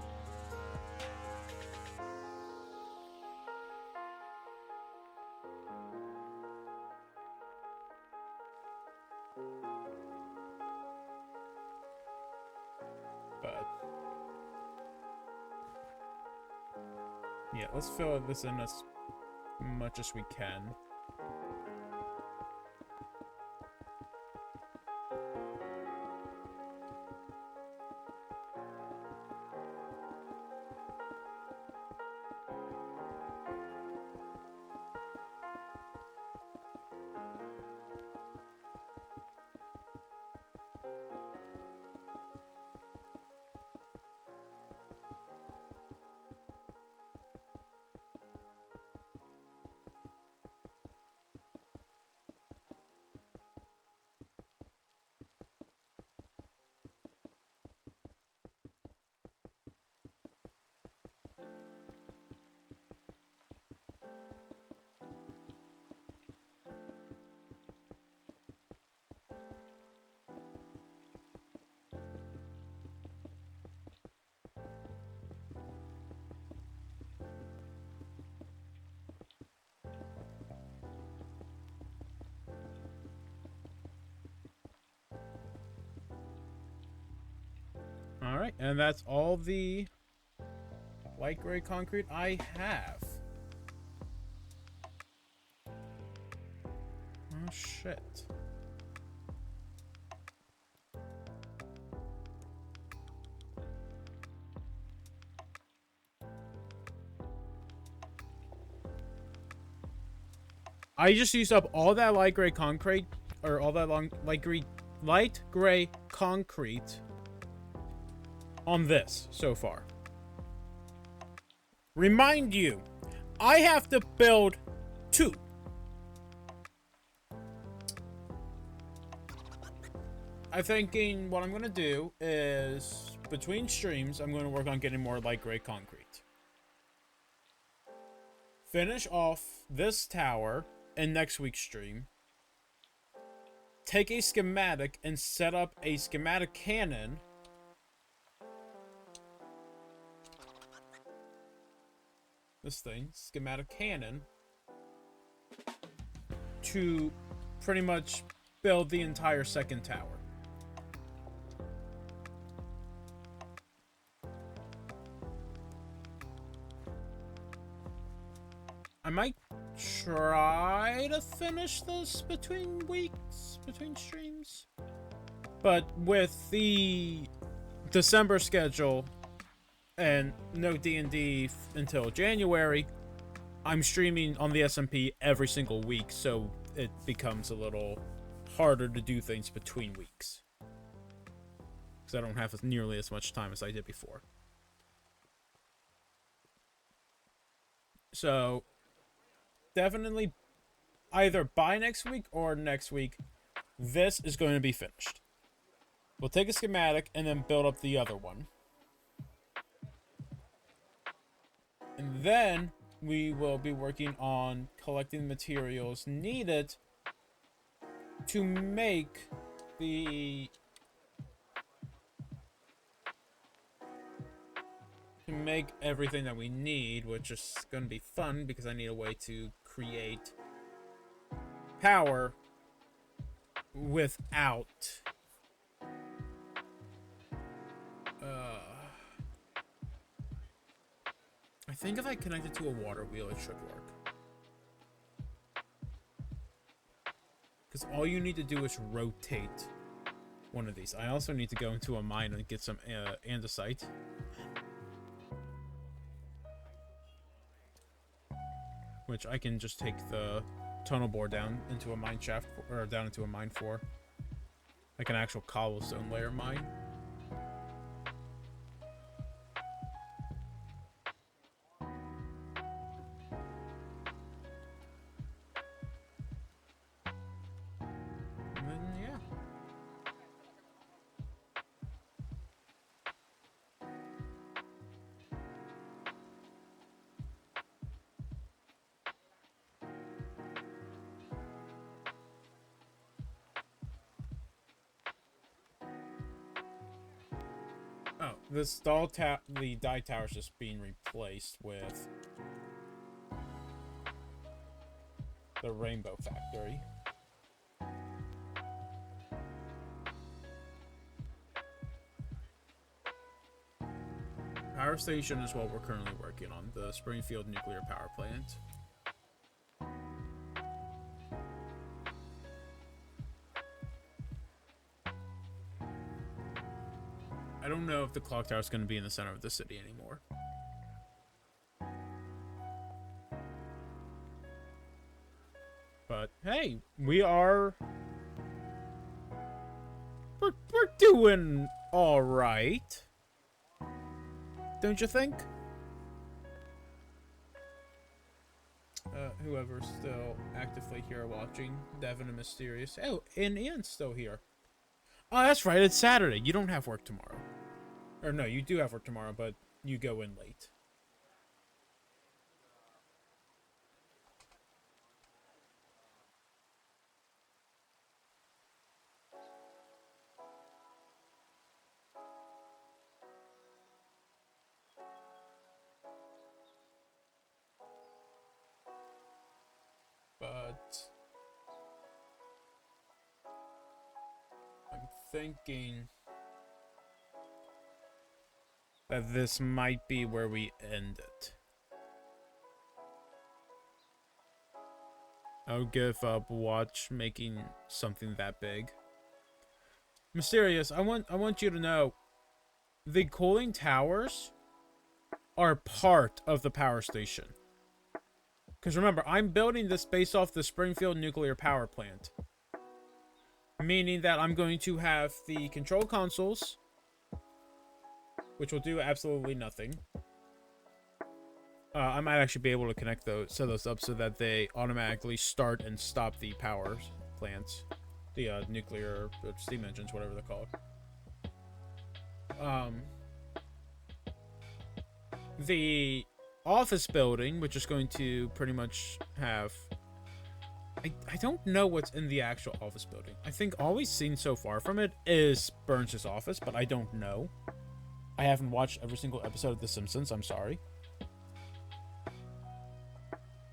But yeah, let's fill this in as much as we can. Alright, and that's all the light gray concrete I have. Oh, shit. I just used up all that light gray concrete, or all that light gray concrete on this so far. Remind you, I have to build 2. I'm thinking what I'm going to do is, between streams, I'm going to work on getting more light gray concrete. Finish off this tower in next week's stream. Take a schematic and set up a schematic cannon. This thing, schematic cannon, to pretty much build the entire second tower. I might try to finish this between streams, but with the December schedule and no D&D until January, I'm streaming on the SMP every single week, so it becomes a little harder to do things between weeks. Because I don't have nearly as much time as I did before. So, definitely either by next week or next week, this is going to be finished. We'll take a schematic and then build up the other one. And then we will be working on collecting materials needed to make everything that we need, which is going to be fun because I need a way to create power without I think if I connect it to a water wheel, it should work. Because all you need to do is rotate one of these. I also need to go into a mine and get some andesite. which I can just take the tunnel bore down into a mine shaft, or down into a mine for. Like an actual cobblestone layer mine. And then, yeah. Oh, the dye tower is just being replaced with the Rainbow Factory. Power station is what we're currently working on, the Springfield nuclear power plant. I don't know if the clock tower is going to be in the center of the city anymore. But hey, we're doing all right, don't you think? Whoever's still actively here watching, Devin and Mysterious. Oh, and Ian's still here. Oh, that's right, it's Saturday. You don't have work tomorrow. Or no, you do have work tomorrow, but you go in late. But I'm thinking that this might be where we end it. I'll give up making something that big. Mysterious, I want you to know the cooling towers are part of the power station. Because remember, I'm building this based off the Springfield nuclear power plant. Meaning that I'm going to have the control consoles, which will do absolutely nothing. I might actually be able to connect those, set those up so that they automatically start and stop the power plants. The nuclear steam engines, whatever they're called. The office building, which is going to pretty much have... I don't know what's in the actual office building. I think all we've seen so far from it is Burns' office, but I don't know. I haven't watched every single episode of The Simpsons, I'm sorry.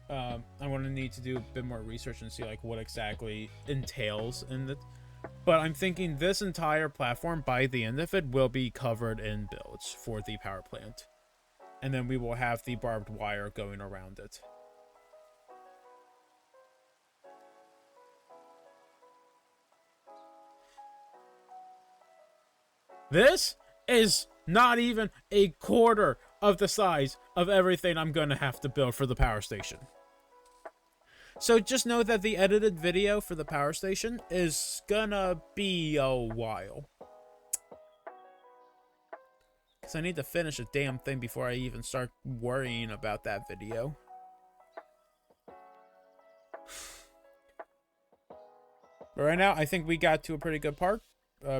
I'm going to need to do a bit more research and see like what exactly entails in it. But I'm thinking this entire platform, by the end of it, will be covered in builds for the power plant. And then we will have the barbed wire going around it. This is not even a quarter of the size of everything I'm going to have to build for the power station. So just know that the edited video for the power station is gonna be a while. Because I need to finish a damn thing before I even start worrying about that video. But right now, I think we got to a pretty good part.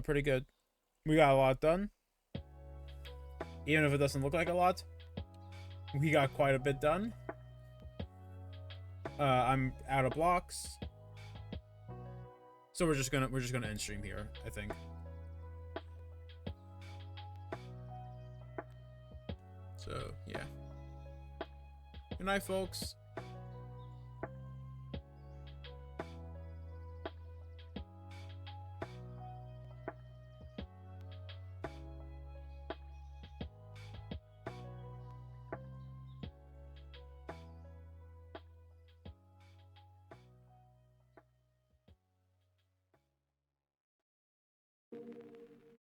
Pretty good. We got a lot done. Even if it doesn't look like a lot, we got quite a bit done. I'm out of blocks, so we're just gonna end stream here, I think. So yeah. Good night, folks.